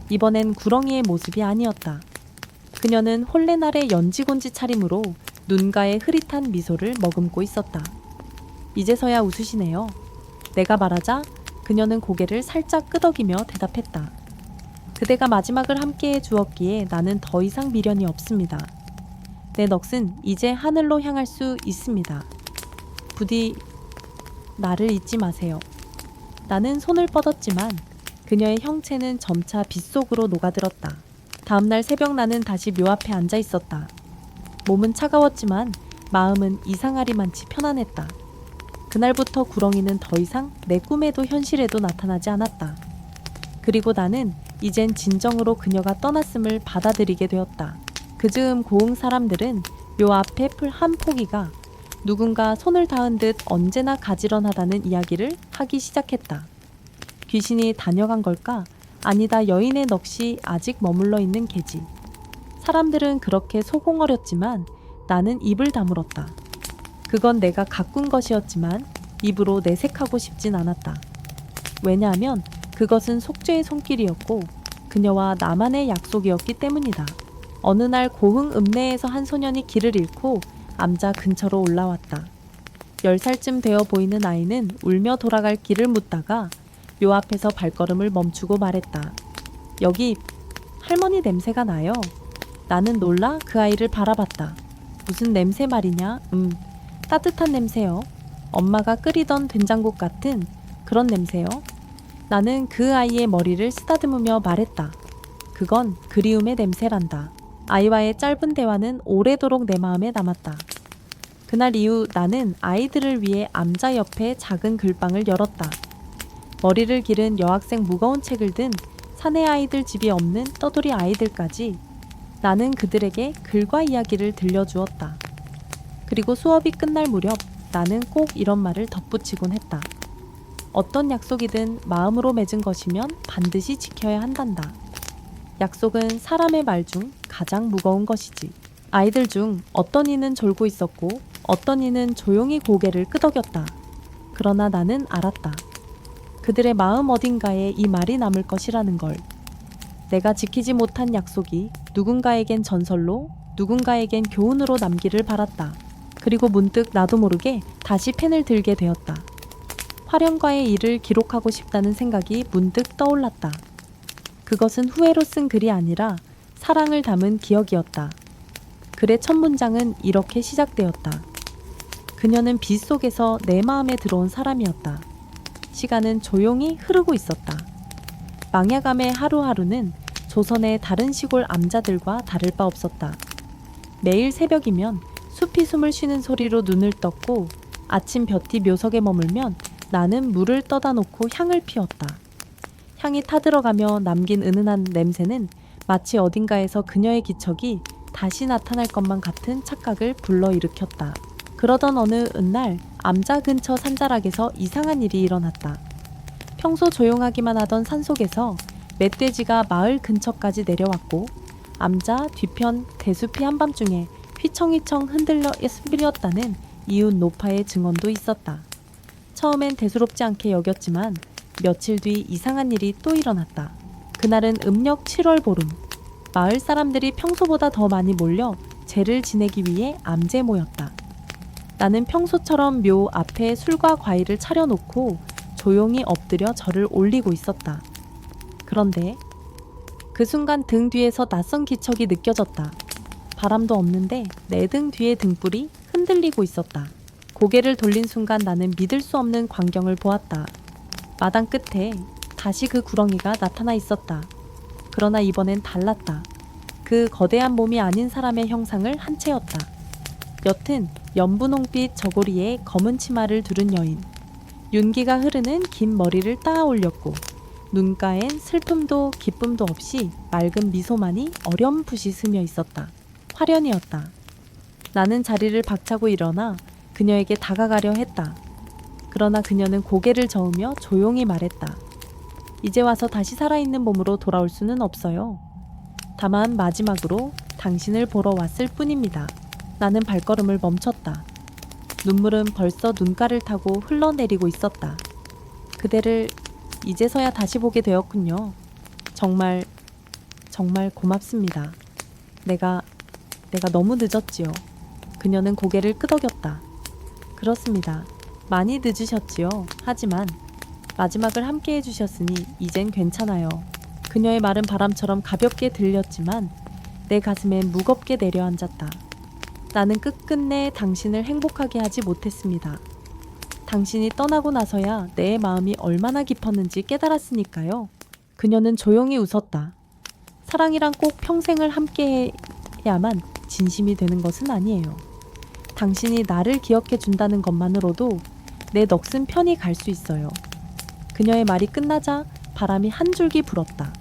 이번엔 구렁이의 모습이 아니었다. 그녀는 홀레날의 연지곤지 차림으로 눈가에 흐릿한 미소를 머금고 있었다. 이제서야 웃으시네요. 내가 말하자 그녀는 고개를 살짝 끄덕이며 대답했다. 그대가 마지막을 함께해 주었기에 나는 더 이상 미련이 없습니다. 내 넋은 이제 하늘로 향할 수 있습니다. 부디 나를 잊지 마세요. 나는 손을 뻗었지만 그녀의 형체는 점차 빛 속으로 녹아들었다. 다음날 새벽 나는 다시 묘 앞에 앉아 있었다. 몸은 차가웠지만 마음은 이상하리만치 편안했다. 그날부터 구렁이는 더 이상 내 꿈에도 현실에도 나타나지 않았다. 그리고 나는 이젠 진정으로 그녀가 떠났음을 받아들이게 되었다. 그 즈음 고흥 사람들은 묘 앞에 풀 한 포기가 누군가 손을 닿은 듯 언제나 가지런하다는 이야기를 하기 시작했다. 귀신이 다녀간 걸까? 아니다, 여인의 넋이 아직 머물러 있는 게지. 사람들은 그렇게 소공어렸지만 나는 입을 다물었다. 그건 내가 가꾼 것이었지만 입으로 내색하고 싶진 않았다. 왜냐하면 그것은 속죄의 손길이었고 그녀와 나만의 약속이었기 때문이다. 어느 날 고흥 읍내에서 한 소년이 길을 잃고 암자 근처로 올라왔다. 10살쯤 되어 보이는 아이는 울며 돌아갈 길을 묻다가 묘 앞에서 발걸음을 멈추고 말했다. 여기 할머니 냄새가 나요. 나는 놀라 그 아이를 바라봤다. 무슨 냄새 말이냐? 따뜻한 냄새요. 엄마가 끓이던 된장국 같은 그런 냄새요. 나는 그 아이의 머리를 쓰다듬으며 말했다. 그건 그리움의 냄새란다. 아이와의 짧은 대화는 오래도록 내 마음에 남았다. 그날 이후 나는 아이들을 위해 암자 옆에 작은 글방을 열었다. 머리를 기른 여학생 무거운 책을 든 사내 아이들 집이 없는 떠돌이 아이들까지 나는 그들에게 글과 이야기를 들려주었다. 그리고 수업이 끝날 무렵 나는 꼭 이런 말을 덧붙이곤 했다. 어떤 약속이든 마음으로 맺은 것이면 반드시 지켜야 한단다. 약속은 사람의 말 중 가장 무거운 것이지. 아이들 중 어떤 이는 졸고 있었고 어떤 이는 조용히 고개를 끄덕였다. 그러나 나는 알았다. 그들의 마음 어딘가에 이 말이 남을 것이라는 걸. 내가 지키지 못한 약속이 누군가에겐 전설로 누군가에겐 교훈으로 남기를 바랐다. 그리고 문득 나도 모르게 다시 펜을 들게 되었다. 화련과의 일을 기록하고 싶다는 생각이 문득 떠올랐다. 그것은 후회로 쓴 글이 아니라 사랑을 담은 기억이었다. 글의 첫 문장은 이렇게 시작되었다. 그녀는 빛 속에서 내 마음에 들어온 사람이었다. 시간은 조용히 흐르고 있었다. 망야감의 하루하루는 조선의 다른 시골 암자들과 다를 바 없었다. 매일 새벽이면 숲이 숨을 쉬는 소리로 눈을 떴고 아침 볕이 묘석에 머물면 나는 물을 떠다 놓고 향을 피웠다. 향이 타들어가며 남긴 은은한 냄새는 마치 어딘가에서 그녀의 기척이 다시 나타날 것만 같은 착각을 불러일으켰다. 그러던 어느 날 암자 근처 산자락에서 이상한 일이 일어났다. 평소 조용하기만 하던 산속에서 멧돼지가 마을 근처까지 내려왔고 암자 뒤편 대숲이 한밤중에 휘청휘청 흔들려 스밀렸다는 이웃 노파의 증언도 있었다. 처음엔 대수롭지 않게 여겼지만 며칠 뒤 이상한 일이 또 일어났다. 그날은 음력 7월 보름. 마을 사람들이 평소보다 더 많이 몰려 제를 지내기 위해 암제에 모였다. 나는 평소처럼 묘 앞에 술과 과일을 차려놓고 조용히 엎드려 절을 올리고 있었다. 그런데 그 순간 등 뒤에서 낯선 기척이 느껴졌다. 바람도 없는데 내 등 뒤의 등불이 흔들리고 있었다. 고개를 돌린 순간 나는 믿을 수 없는 광경을 보았다. 마당 끝에 다시 그 구렁이가 나타나 있었다. 그러나 이번엔 달랐다. 그 거대한 몸이 아닌 사람의 형상을 한 채였다. 옅은 연분홍빛 저고리에 검은 치마를 두른 여인. 윤기가 흐르는 긴 머리를 따아 올렸고 눈가엔 슬픔도 기쁨도 없이 맑은 미소만이 어렴풋이 스며 있었다. 화련이었다. 나는 자리를 박차고 일어나 그녀에게 다가가려 했다. 그러나 그녀는 고개를 저으며 조용히 말했다. 이제 와서 다시 살아있는 몸으로 돌아올 수는 없어요. 다만 마지막으로 당신을 보러 왔을 뿐입니다. 나는 발걸음을 멈췄다. 눈물은 벌써 눈가를 타고 흘러내리고 있었다. 그대를 이제서야 다시 보게 되었군요. 정말 고맙습니다. 내가 너무 늦었지요. 그녀는 고개를 끄덕였다. 그렇습니다. 많이 늦으셨지요. 하지만 마지막을 함께 해주셨으니 이젠 괜찮아요. 그녀의 말은 바람처럼 가볍게 들렸지만 내 가슴엔 무겁게 내려앉았다. 나는 끝끝내 당신을 행복하게 하지 못했습니다. 당신이 떠나고 나서야 내 마음이 얼마나 깊었는지 깨달았으니까요. 그녀는 조용히 웃었다. 사랑이란 꼭 평생을 함께 해야만 진심이 되는 것은 아니에요. 당신이 나를 기억해 준다는 것만으로도 내 넋은 편히 갈 수 있어요. 그녀의 말이 끝나자 바람이 한 줄기 불었다.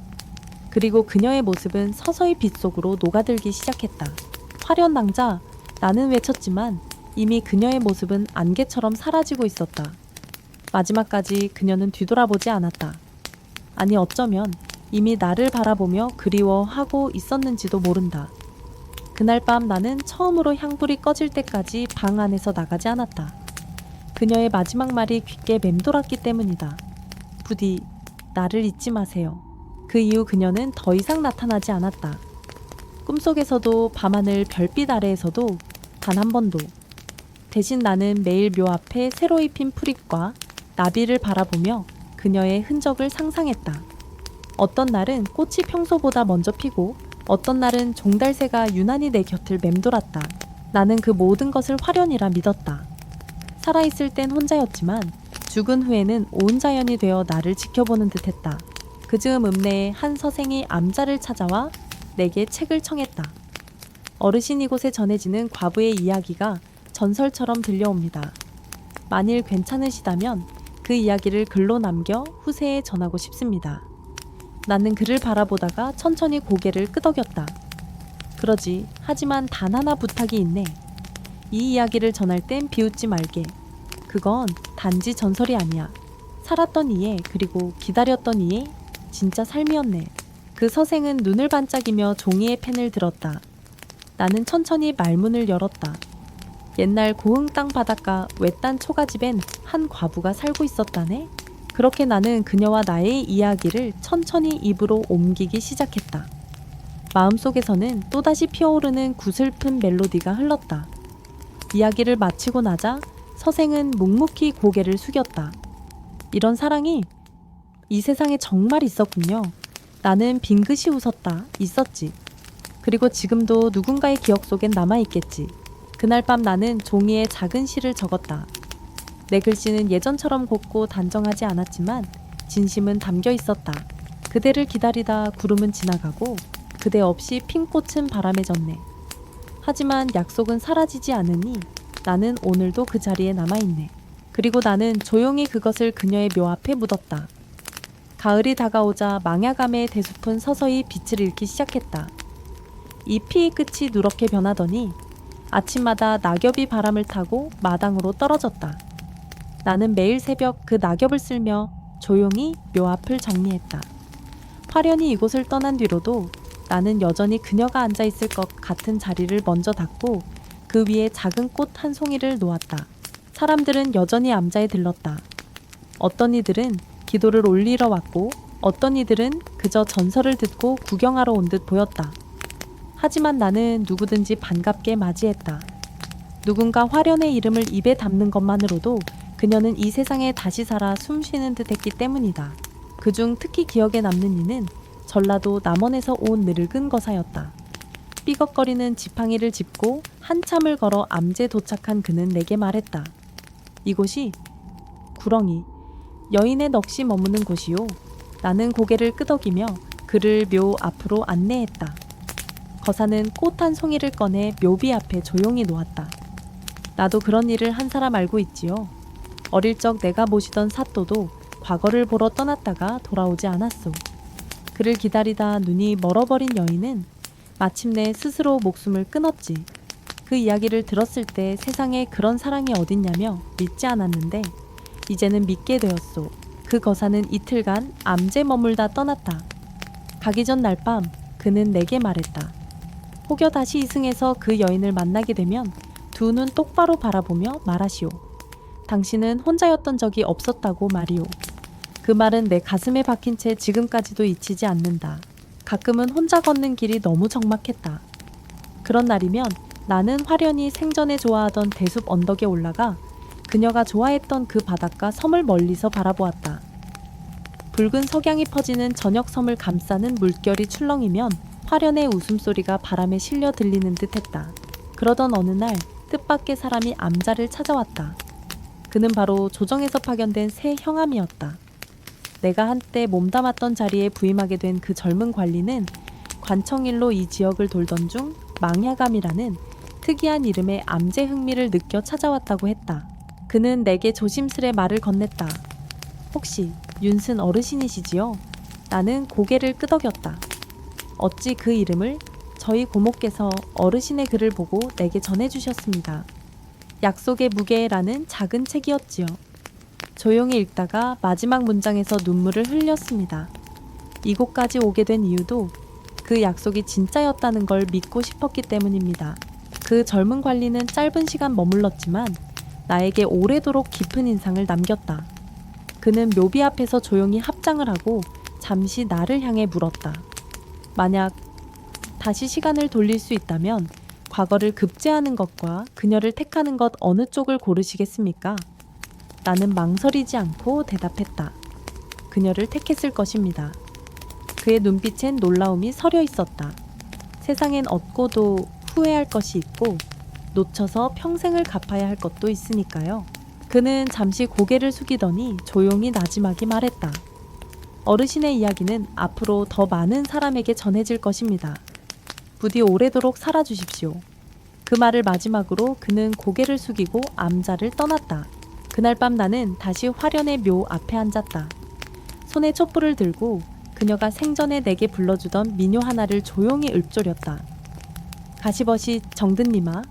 그리고 그녀의 모습은 서서히 빛 속으로 녹아들기 시작했다. 화련낭자, 나는 외쳤지만 이미 그녀의 모습은 안개처럼 사라지고 있었다. 마지막까지 그녀는 뒤돌아보지 않았다. 아니 어쩌면 이미 나를 바라보며 그리워하고 있었는지도 모른다. 그날 밤 나는 처음으로 향불이 꺼질 때까지 방 안에서 나가지 않았다. 그녀의 마지막 말이 귓게 맴돌았기 때문이다. 부디 나를 잊지 마세요. 그 이후 그녀는 더 이상 나타나지 않았다. 꿈속에서도 밤하늘 별빛 아래에서도 단 한 번도. 대신 나는 매일 묘 앞에 새로이 핀 풀잎과 나비를 바라보며 그녀의 흔적을 상상했다. 어떤 날은 꽃이 평소보다 먼저 피고 어떤 날은 종달새가 유난히 내 곁을 맴돌았다. 나는 그 모든 것을 화련이라 믿었다. 살아있을 땐 혼자였지만 죽은 후에는 온 자연이 되어 나를 지켜보는 듯했다. 그 즈음 읍내에 한 서생이 암자를 찾아와 내게 책을 청했다. 어르신 이곳에 전해지는 과부의 이야기가 전설처럼 들려옵니다. 만일 괜찮으시다면 그 이야기를 글로 남겨 후세에 전하고 싶습니다. 나는 그를 바라보다가 천천히 고개를 끄덕였다. 그러지. 하지만 단 하나 부탁이 있네. 이 이야기를 전할 땐 비웃지 말게. 그건 단지 전설이 아니야. 살았던 이의 그리고 기다렸던 이의 진짜 삶이었네. 그 서생은 눈을 반짝이며 종이에 펜을 들었다. 나는 천천히 말문을 열었다. 옛날 고흥 땅 바닷가 외딴 초가집엔 한 과부가 살고 있었다네. 그렇게 나는 그녀와 나의 이야기를 천천히 입으로 옮기기 시작했다. 마음속에서는 또다시 피어오르는 구슬픈 멜로디가 흘렀다. 이야기를 마치고 나자 서생은 묵묵히 고개를 숙였다. 이런 사랑이 이 세상에 정말 있었군요. 나는 빙긋이 웃었다. 있었지. 그리고 지금도 누군가의 기억 속엔 남아있겠지. 그날 밤 나는 종이에 작은 시를 적었다. 내 글씨는 예전처럼 곱고 단정하지 않았지만 진심은 담겨 있었다. 그대를 기다리다 구름은 지나가고 그대 없이 핀 꽃은 바람에 졌네. 하지만 약속은 사라지지 않으니 나는 오늘도 그 자리에 남아있네. 그리고 나는 조용히 그것을 그녀의 묘 앞에 묻었다. 가을이 다가오자 망야감의 대숲은 서서히 빛을 잃기 시작했다. 이 피의 끝이 누렇게 변하더니 아침마다 낙엽이 바람을 타고 마당으로 떨어졌다. 나는 매일 새벽 그 낙엽을 쓸며 조용히 묘 앞을 정리했다. 화련이 이곳을 떠난 뒤로도 나는 여전히 그녀가 앉아있을 것 같은 자리를 먼저 닦고 그 위에 작은 꽃 한 송이를 놓았다. 사람들은 여전히 암자에 들렀다. 어떤 이들은 기도를 올리러 왔고 어떤 이들은 그저 전설을 듣고 구경하러 온 듯 보였다. 하지만 나는 누구든지 반갑게 맞이했다. 누군가 화련의 이름을 입에 담는 것만으로도 그녀는 이 세상에 다시 살아 숨쉬는 듯 했기 때문이다. 그중 특히 기억에 남는 이는 전라도 남원에서 온 늙은 거사였다. 삐걱거리는 지팡이를 짚고 한참을 걸어 암제에 도착한 그는 내게 말했다. 이곳이 구렁이, 여인의 넋이 머무는 곳이요. 나는 고개를 끄덕이며 그를 묘 앞으로 안내했다. 거사는 꽃 한 송이를 꺼내 묘비 앞에 조용히 놓았다. 나도 그런 일을 한 사람 알고 있지요. 어릴 적 내가 모시던 사또도 과거를 보러 떠났다가 돌아오지 않았소. 그를 기다리다 눈이 멀어버린 여인은 마침내 스스로 목숨을 끊었지. 그 이야기를 들었을 때 세상에 그런 사랑이 어딨냐며 믿지 않았는데 이제는 믿게 되었소. 그 거사는 이틀간 암제 머물다 떠났다. 가기 전 날 밤 그는 내게 말했다. 혹여 다시 이승에서 그 여인을 만나게 되면 두 눈 똑바로 바라보며 말하시오. 당신은 혼자였던 적이 없었다고 말이오. 그 말은 내 가슴에 박힌 채 지금까지도 잊히지 않는다. 가끔은 혼자 걷는 길이 너무 적막했다. 그런 날이면 나는 화련히 생전에 좋아하던 대숲 언덕에 올라가 그녀가 좋아했던 그 바닷가 섬을 멀리서 바라보았다. 붉은 석양이 퍼지는 저녁 섬을 감싸는 물결이 출렁이면 화련의 웃음소리가 바람에 실려 들리는 듯 했다. 그러던 어느 날 뜻밖의 사람이 암자를 찾아왔다. 그는 바로 조정에서 파견된 새 형암이었다. 내가 한때 몸담았던 자리에 부임하게 된 그 젊은 관리는 관청일로 이 지역을 돌던 중 망야감이라는 특이한 이름의 암제 흥미를 느껴 찾아왔다고 했다. 그는 내게 조심스레 말을 건넸다. 혹시 윤슨 어르신이시지요? 나는 고개를 끄덕였다. 어찌 그 이름을? 저희 고모께서 어르신의 글을 보고 내게 전해주셨습니다. 약속의 무게라는 작은 책이었지요. 조용히 읽다가 마지막 문장에서 눈물을 흘렸습니다. 이곳까지 오게 된 이유도 그 약속이 진짜였다는 걸 믿고 싶었기 때문입니다. 그 젊은 관리는 짧은 시간 머물렀지만 나에게 오래도록 깊은 인상을 남겼다. 그는 묘비 앞에서 조용히 합장을 하고 잠시 나를 향해 물었다. 만약 다시 시간을 돌릴 수 있다면 과거를 급제하는 것과 그녀를 택하는 것 어느 쪽을 고르시겠습니까? 나는 망설이지 않고 대답했다. 그녀를 택했을 것입니다. 그의 눈빛엔 놀라움이 서려 있었다. 세상엔 얻고도 후회할 것이 있고 놓쳐서 평생을 갚아야 할 것도 있으니까요. 그는 잠시 고개를 숙이더니 조용히 나지막이 말했다. 어르신의 이야기는 앞으로 더 많은 사람에게 전해질 것입니다. 부디 오래도록 살아주십시오. 그 말을 마지막으로 그는 고개를 숙이고 암자를 떠났다. 그날 밤 나는 다시 화련의 묘 앞에 앉았다. 손에 촛불을 들고 그녀가 생전에 내게 불러주던 민요 하나를 조용히 읊조렸다. 가시벗이 정든님아,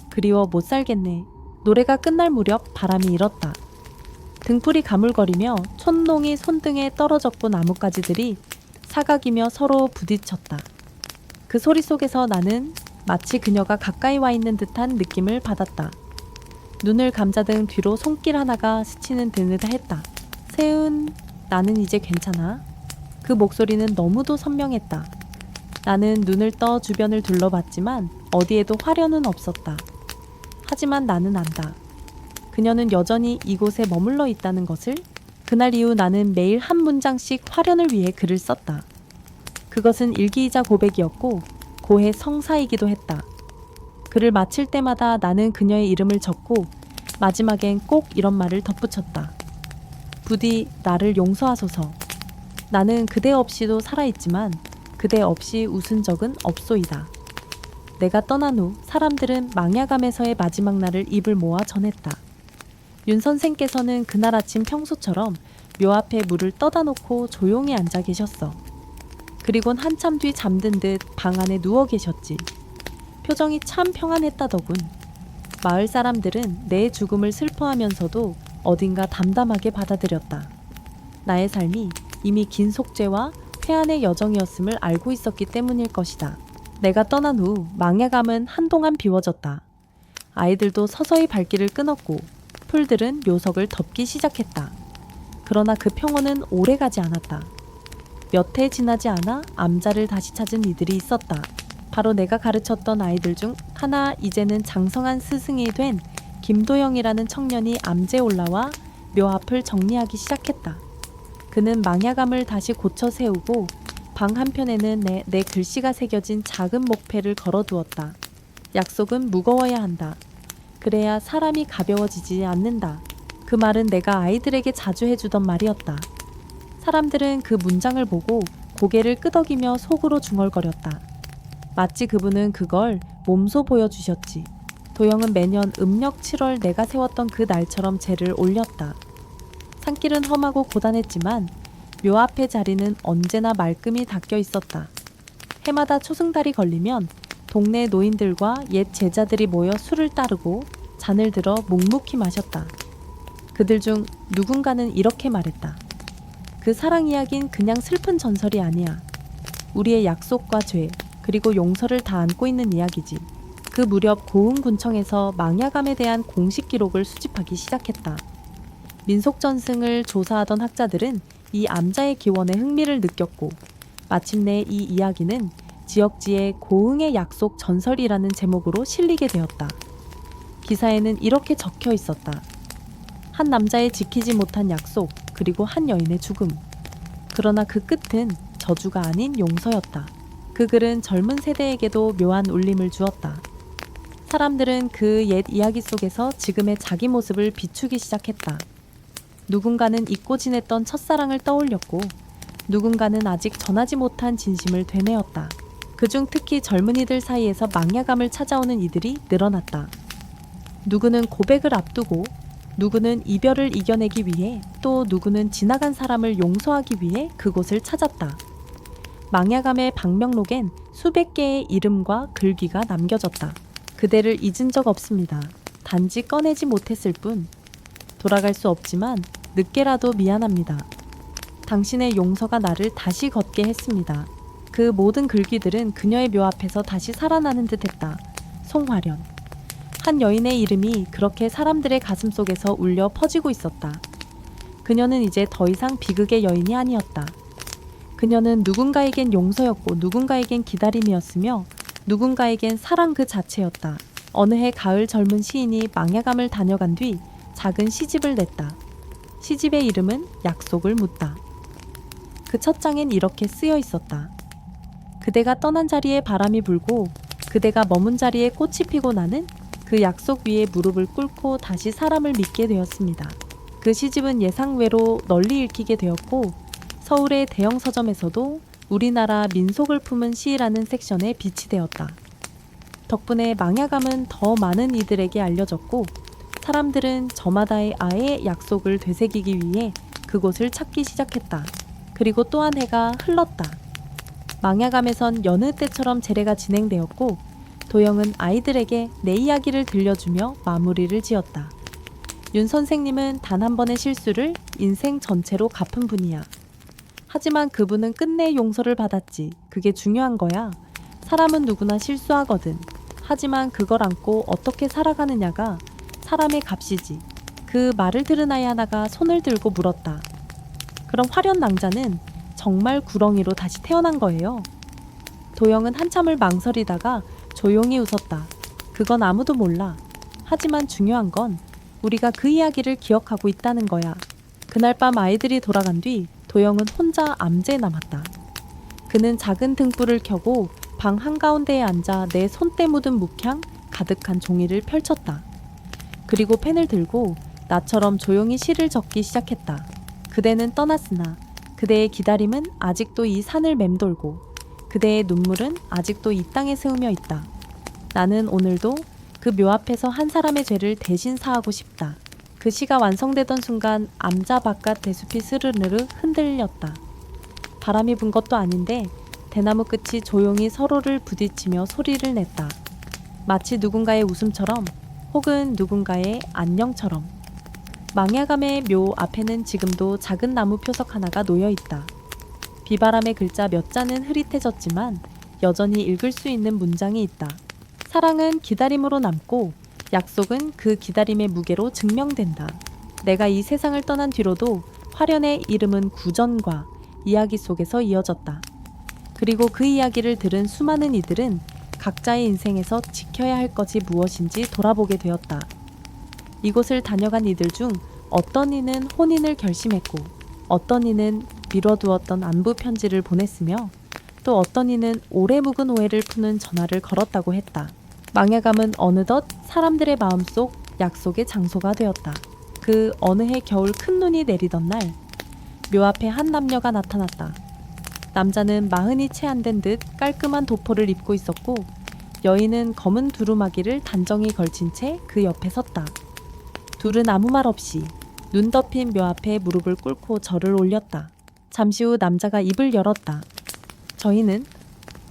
그리워 못 살겠네. 노래가 끝날 무렵 바람이 일었다. 등불이 가물거리며 촌농이 손등에 떨어졌고 나뭇가지들이 사각이며 서로 부딪혔다. 그 소리 속에서 나는 마치 그녀가 가까이 와 있는 듯한 느낌을 받았다. 눈을 감자등 뒤로 손길 하나가 스치는 듯 했다. 세은, 나는 이제 괜찮아. 그 목소리는 너무도 선명했다. 나는 눈을 떠 주변을 둘러봤지만 어디에도 화련은 없었다. 하지만 나는 안다. 그녀는 여전히 이곳에 머물러 있다는 것을. 그날 이후 나는 매일 한 문장씩 화련을 위해 글을 썼다. 그것은 일기이자 고백이었고 고해 성사이기도 했다. 글을 마칠 때마다 나는 그녀의 이름을 적고 마지막엔 꼭 이런 말을 덧붙였다. 부디 나를 용서하소서. 나는 그대 없이도 살아있지만 그대 없이 웃은 적은 없소이다. 내가 떠난 후 사람들은 망야감에서의 마지막 날을 입을 모아 전했다. 윤 선생께서는 그날 아침 평소처럼 묘 앞에 물을 떠다 놓고 조용히 앉아 계셨어. 그리곤 한참 뒤 잠든 듯 방 안에 누워 계셨지. 표정이 참 평안했다더군. 마을 사람들은 내 죽음을 슬퍼하면서도 어딘가 담담하게 받아들였다. 나의 삶이 이미 긴 속죄와 회한의 여정이었음을 알고 있었기 때문일 것이다. 내가 떠난 후 망야감은 한동안 비워졌다. 아이들도 서서히 발길을 끊었고 풀들은 묘석을 덮기 시작했다. 그러나 그 평온은 오래가지 않았다. 몇 해 지나지 않아 암자를 다시 찾은 이들이 있었다. 바로 내가 가르쳤던 아이들 중 하나, 이제는 장성한 스승이 된 김도영이라는 청년이 암제에 올라와 묘 앞을 정리하기 시작했다. 그는 망야감을 다시 고쳐 세우고 방 한편에는 내 글씨가 새겨진 작은 목패를 걸어두었다. 약속은 무거워야 한다. 그래야 사람이 가벼워지지 않는다. 그 말은 내가 아이들에게 자주 해주던 말이었다. 사람들은 그 문장을 보고 고개를 끄덕이며 속으로 중얼거렸다. 마치 그분은 그걸 몸소 보여주셨지. 도영은 매년 음력 7월 내가 세웠던 그 날처럼 제를 올렸다. 산길은 험하고 고단했지만 묘 앞의 자리는 언제나 말끔히 닦여 있었다. 해마다 초승달이 걸리면 동네 노인들과 옛 제자들이 모여 술을 따르고 잔을 들어 묵묵히 마셨다. 그들 중 누군가는 이렇게 말했다. 그 사랑 이야긴 그냥 슬픈 전설이 아니야. 우리의 약속과 죄, 그리고 용서를 다 안고 있는 이야기지. 그 무렵 고흥군청에서 망야감에 대한 공식 기록을 수집하기 시작했다. 민속전승을 조사하던 학자들은 이 암자의 기원에 흥미를 느꼈고 마침내 이 이야기는 지역지의 고흥의 약속 전설이라는 제목으로 실리게 되었다. 기사에는 이렇게 적혀 있었다. 한 남자의 지키지 못한 약속, 그리고 한 여인의 죽음. 그러나 그 끝은 저주가 아닌 용서였다. 그 글은 젊은 세대에게도 묘한 울림을 주었다. 사람들은 그 옛 이야기 속에서 지금의 자기 모습을 비추기 시작했다. 누군가는 잊고 지냈던 첫사랑을 떠올렸고 누군가는 아직 전하지 못한 진심을 되뇌었다. 그중 특히 젊은이들 사이에서 망야감을 찾아오는 이들이 늘어났다. 누구는 고백을 앞두고 누구는 이별을 이겨내기 위해 또 누구는 지나간 사람을 용서하기 위해 그곳을 찾았다. 망야감의 방명록엔 수백 개의 이름과 글귀가 남겨졌다. 그대를 잊은 적 없습니다. 단지 꺼내지 못했을 뿐. 돌아갈 수 없지만 늦게라도 미안합니다. 당신의 용서가 나를 다시 걷게 했습니다. 그 모든 글귀들은 그녀의 묘 앞에서 다시 살아나는 듯했다. 송화련. 한 여인의 이름이 그렇게 사람들의 가슴 속에서 울려 퍼지고 있었다. 그녀는 이제 더 이상 비극의 여인이 아니었다. 그녀는 누군가에겐 용서였고 누군가에겐 기다림이었으며 누군가에겐 사랑 그 자체였다. 어느 해 가을 젊은 시인이 망야감을 다녀간 뒤 작은 시집을 냈다. 시집의 이름은 약속을 묻다. 그 첫 장엔 이렇게 쓰여 있었다. 그대가 떠난 자리에 바람이 불고 그대가 머문 자리에 꽃이 피고 나는 그 약속 위에 무릎을 꿇고 다시 사람을 믿게 되었습니다. 그 시집은 예상외로 널리 읽히게 되었고 서울의 대형 서점에서도 우리나라 민속을 품은 시라는 섹션에 비치되었다. 덕분에 망야감은 더 많은 이들에게 알려졌고 사람들은 저마다의 아의 약속을 되새기기 위해 그곳을 찾기 시작했다. 그리고 또 한 해가 흘렀다. 망야감에선 여느 때처럼 제례가 진행되었고 도영은 아이들에게 내 이야기를 들려주며 마무리를 지었다. 윤 선생님은 단 한 번의 실수를 인생 전체로 갚은 분이야. 하지만 그분은 끝내 용서를 받았지. 그게 중요한 거야. 사람은 누구나 실수하거든. 하지만 그걸 안고 어떻게 살아가느냐가 사람의 값이지. 그 말을 들은 아이 하나가 손을 들고 물었다. 그럼 화련 낭자는 정말 구렁이로 다시 태어난 거예요? 도영은 한참을 망설이다가 조용히 웃었다. 그건 아무도 몰라. 하지만 중요한 건 우리가 그 이야기를 기억하고 있다는 거야. 그날 밤 아이들이 돌아간 뒤 도영은 혼자 암제에 남았다. 그는 작은 등불을 켜고 방 한가운데에 앉아 내 손때 묻은 묵향 가득한 종이를 펼쳤다. 그리고 펜을 들고 나처럼 조용히 시를 적기 시작했다. 그대는 떠났으나 그대의 기다림은 아직도 이 산을 맴돌고 그대의 눈물은 아직도 이 땅에 스우며 있다. 나는 오늘도 그 묘 앞에서 한 사람의 죄를 대신 사하고 싶다. 그 시가 완성되던 순간 암자 바깥 대숲이 스르르 흔들렸다. 바람이 분 것도 아닌데 대나무 끝이 조용히 서로를 부딪히며 소리를 냈다. 마치 누군가의 웃음처럼 혹은 누군가의 안녕처럼. 망야감의 묘 앞에는 지금도 작은 나무 표석 하나가 놓여있다. 비바람의 글자 몇 자는 흐릿해졌지만 여전히 읽을 수 있는 문장이 있다. 사랑은 기다림으로 남고 약속은 그 기다림의 무게로 증명된다. 내가 이 세상을 떠난 뒤로도 화련의 이름은 구전과 이야기 속에서 이어졌다. 그리고 그 이야기를 들은 수많은 이들은 각자의 인생에서 지켜야 할 것이 무엇인지 돌아보게 되었다. 이곳을 다녀간 이들 중 어떤 이는 혼인을 결심했고 어떤 이는 미뤄두었던 안부 편지를 보냈으며 또 어떤 이는 오래 묵은 오해를 푸는 전화를 걸었다고 했다. 망야감은 어느덧 사람들의 마음속 약속의 장소가 되었다. 그 어느 해 겨울 큰 눈이 내리던 날 묘 앞에 한 남녀가 나타났다. 남자는 마흔이 채 안 된 듯 깔끔한 도포를 입고 있었고 여인은 검은 두루마기를 단정히 걸친 채 그 옆에 섰다. 둘은 아무 말 없이 눈 덮인 묘 앞에 무릎을 꿇고 절을 올렸다. 잠시 후 남자가 입을 열었다. 저희는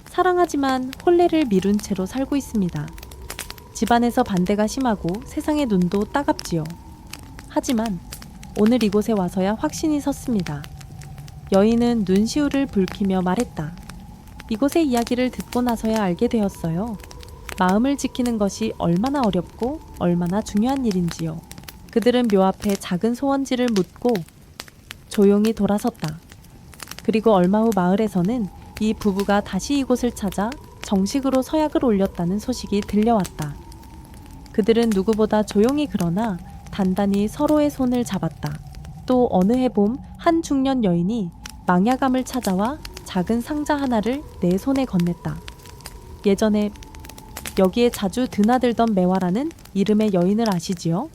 사랑하지만 혼례를 미룬 채로 살고 있습니다. 집안에서 반대가 심하고 세상의 눈도 따갑지요. 하지만 오늘 이곳에 와서야 확신이 섰습니다. 여인은 눈시울을 붉히며 말했다. 이곳의 이야기를 듣고 나서야 알게 되었어요. 마음을 지키는 것이 얼마나 어렵고 얼마나 중요한 일인지요. 그들은 묘 앞에 작은 소원지를 묻고 조용히 돌아섰다. 그리고 얼마 후 마을에서는 이 부부가 다시 이곳을 찾아 정식으로 서약을 올렸다는 소식이 들려왔다. 그들은 누구보다 조용히 그러나 단단히 서로의 손을 잡았다. 또 어느 해 봄 한 중년 여인이 망야감을 찾아와 작은 상자 하나를 내 손에 건넸다. 예전에 여기에 자주 드나들던 매화라는 이름의 여인을 아시지요?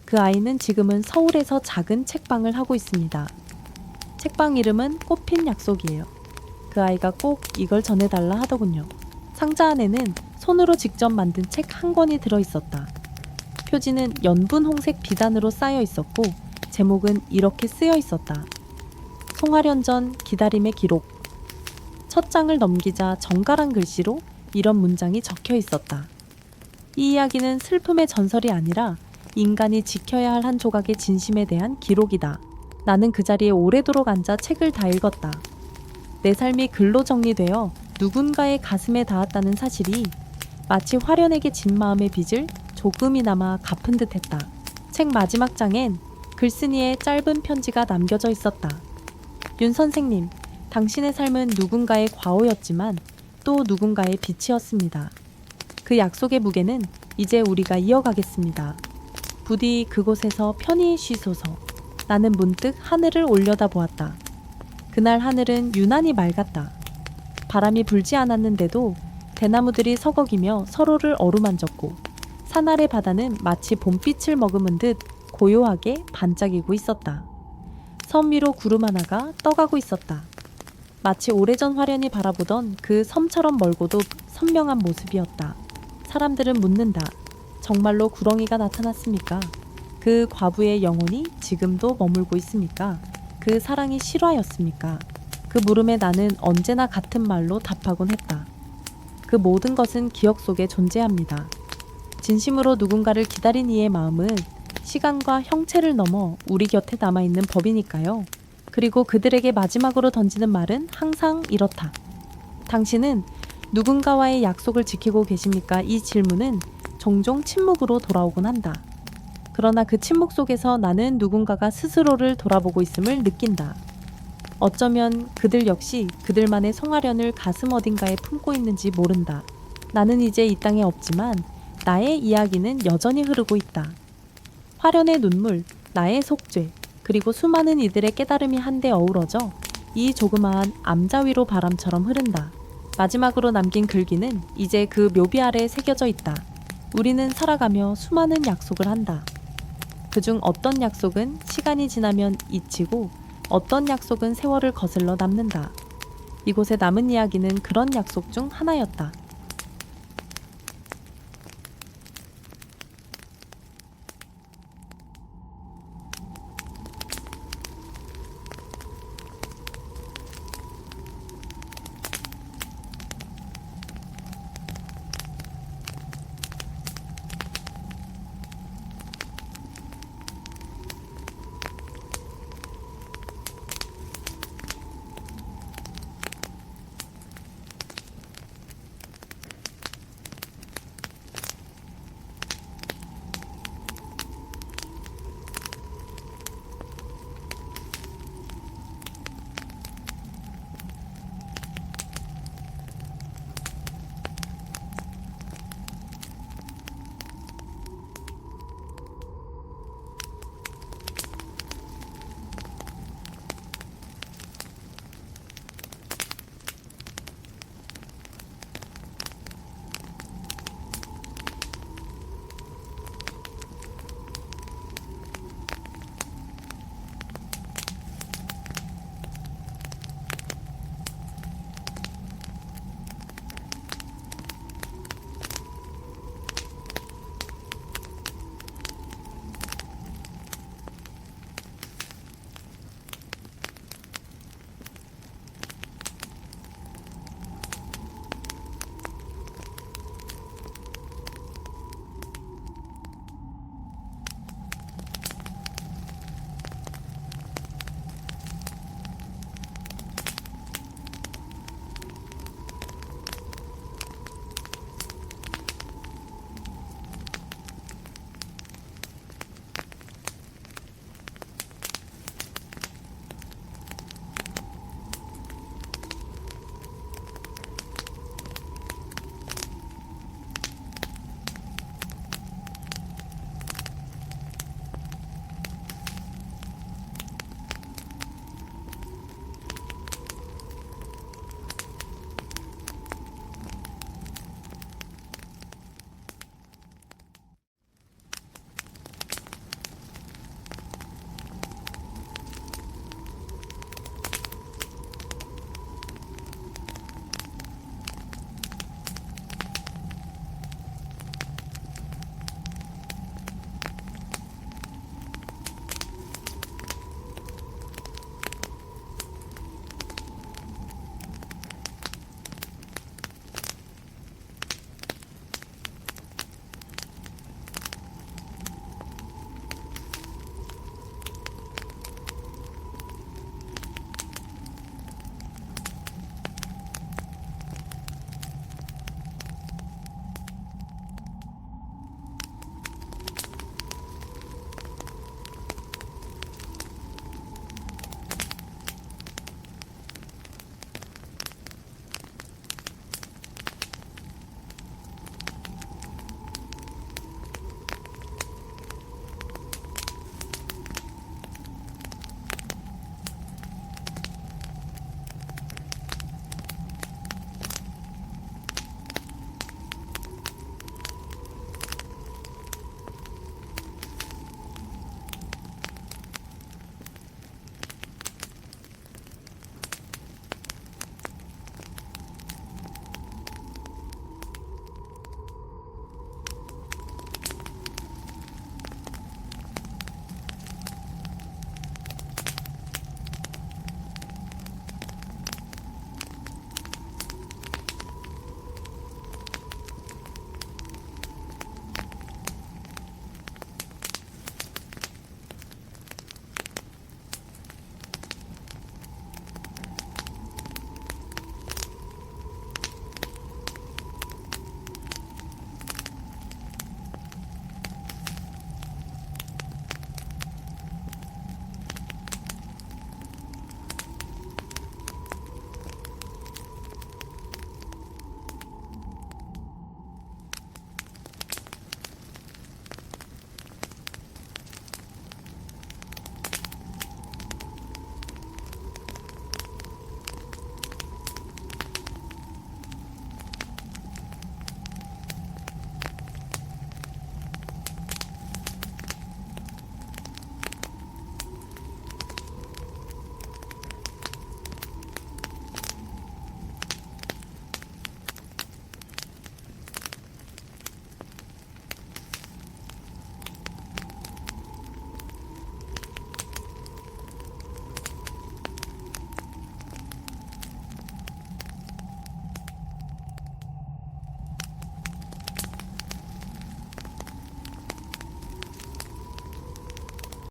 그 아이는 지금은 서울에서 작은 책방을 하고 있습니다. 책방 이름은 꽃핀 약속이에요. 그 아이가 꼭 이걸 전해달라 하더군요. 상자 안에는 손으로 직접 만든 책 한 권이 들어있었다. 표지는 연분 홍색 비단으로 쌓여 있었고 제목은 이렇게 쓰여 있었다. 송화련전 기다림의 기록. 첫 장을 넘기자 정갈한 글씨로 이런 문장이 적혀 있었다. 이 이야기는 슬픔의 전설이 아니라 인간이 지켜야 할 한 조각의 진심에 대한 기록이다. 나는 그 자리에 오래도록 앉아 책을 다 읽었다. 내 삶이 글로 정리되어 누군가의 가슴에 닿았다는 사실이 마치 화련에게 진 마음의 빚을 조금이나마 갚은 듯했다. 책 마지막 장엔 글쓴이의 짧은 편지가 남겨져 있었다. 윤 선생님, 당신의 삶은 누군가의 과오였지만 또 누군가의 빛이었습니다. 그 약속의 무게는 이제 우리가 이어가겠습니다. 부디 그곳에서 편히 쉬소서. 나는 문득 하늘을 올려다보았다. 그날 하늘은 유난히 맑았다. 바람이 불지 않았는데도 대나무들이 서걱이며 서로를 어루만졌고 산 아래 바다는 마치 봄빛을 머금은 듯 고요하게 반짝이고 있었다. 섬 위로 구름 하나가 떠가고 있었다. 마치 오래전 화련이 바라보던 그 섬처럼 멀고도 선명한 모습이었다. 사람들은 묻는다. 정말로 구렁이가 나타났습니까? 그 과부의 영혼이 지금도 머물고 있습니까? 그 사랑이 실화였습니까? 그 물음에 나는 언제나 같은 말로 답하곤 했다. 그 모든 것은 기억 속에 존재합니다. 진심으로 누군가를 기다린 이의 마음은 시간과 형체를 넘어 우리 곁에 남아있는 법이니까요. 그리고 그들에게 마지막으로 던지는 말은 항상 이렇다. 당신은 누군가와의 약속을 지키고 계십니까? 이 질문은 종종 침묵으로 돌아오곤 한다. 그러나 그 침묵 속에서 나는 누군가가 스스로를 돌아보고 있음을 느낀다. 어쩌면 그들 역시 그들만의 송화련을 가슴 어딘가에 품고 있는지 모른다. 나는 이제 이 땅에 없지만 나의 이야기는 여전히 흐르고 있다. 화련의 눈물, 나의 속죄, 그리고 수많은 이들의 깨달음이 한데 어우러져 이 조그마한 암자 위로 바람처럼 흐른다. 마지막으로 남긴 글귀는 이제 그 묘비 아래에 새겨져 있다. 우리는 살아가며 수많은 약속을 한다. 그중 어떤 약속은 시간이 지나면 잊히고 어떤 약속은 세월을 거슬러 남는다. 이곳에 남은 이야기는 그런 약속 중 하나였다.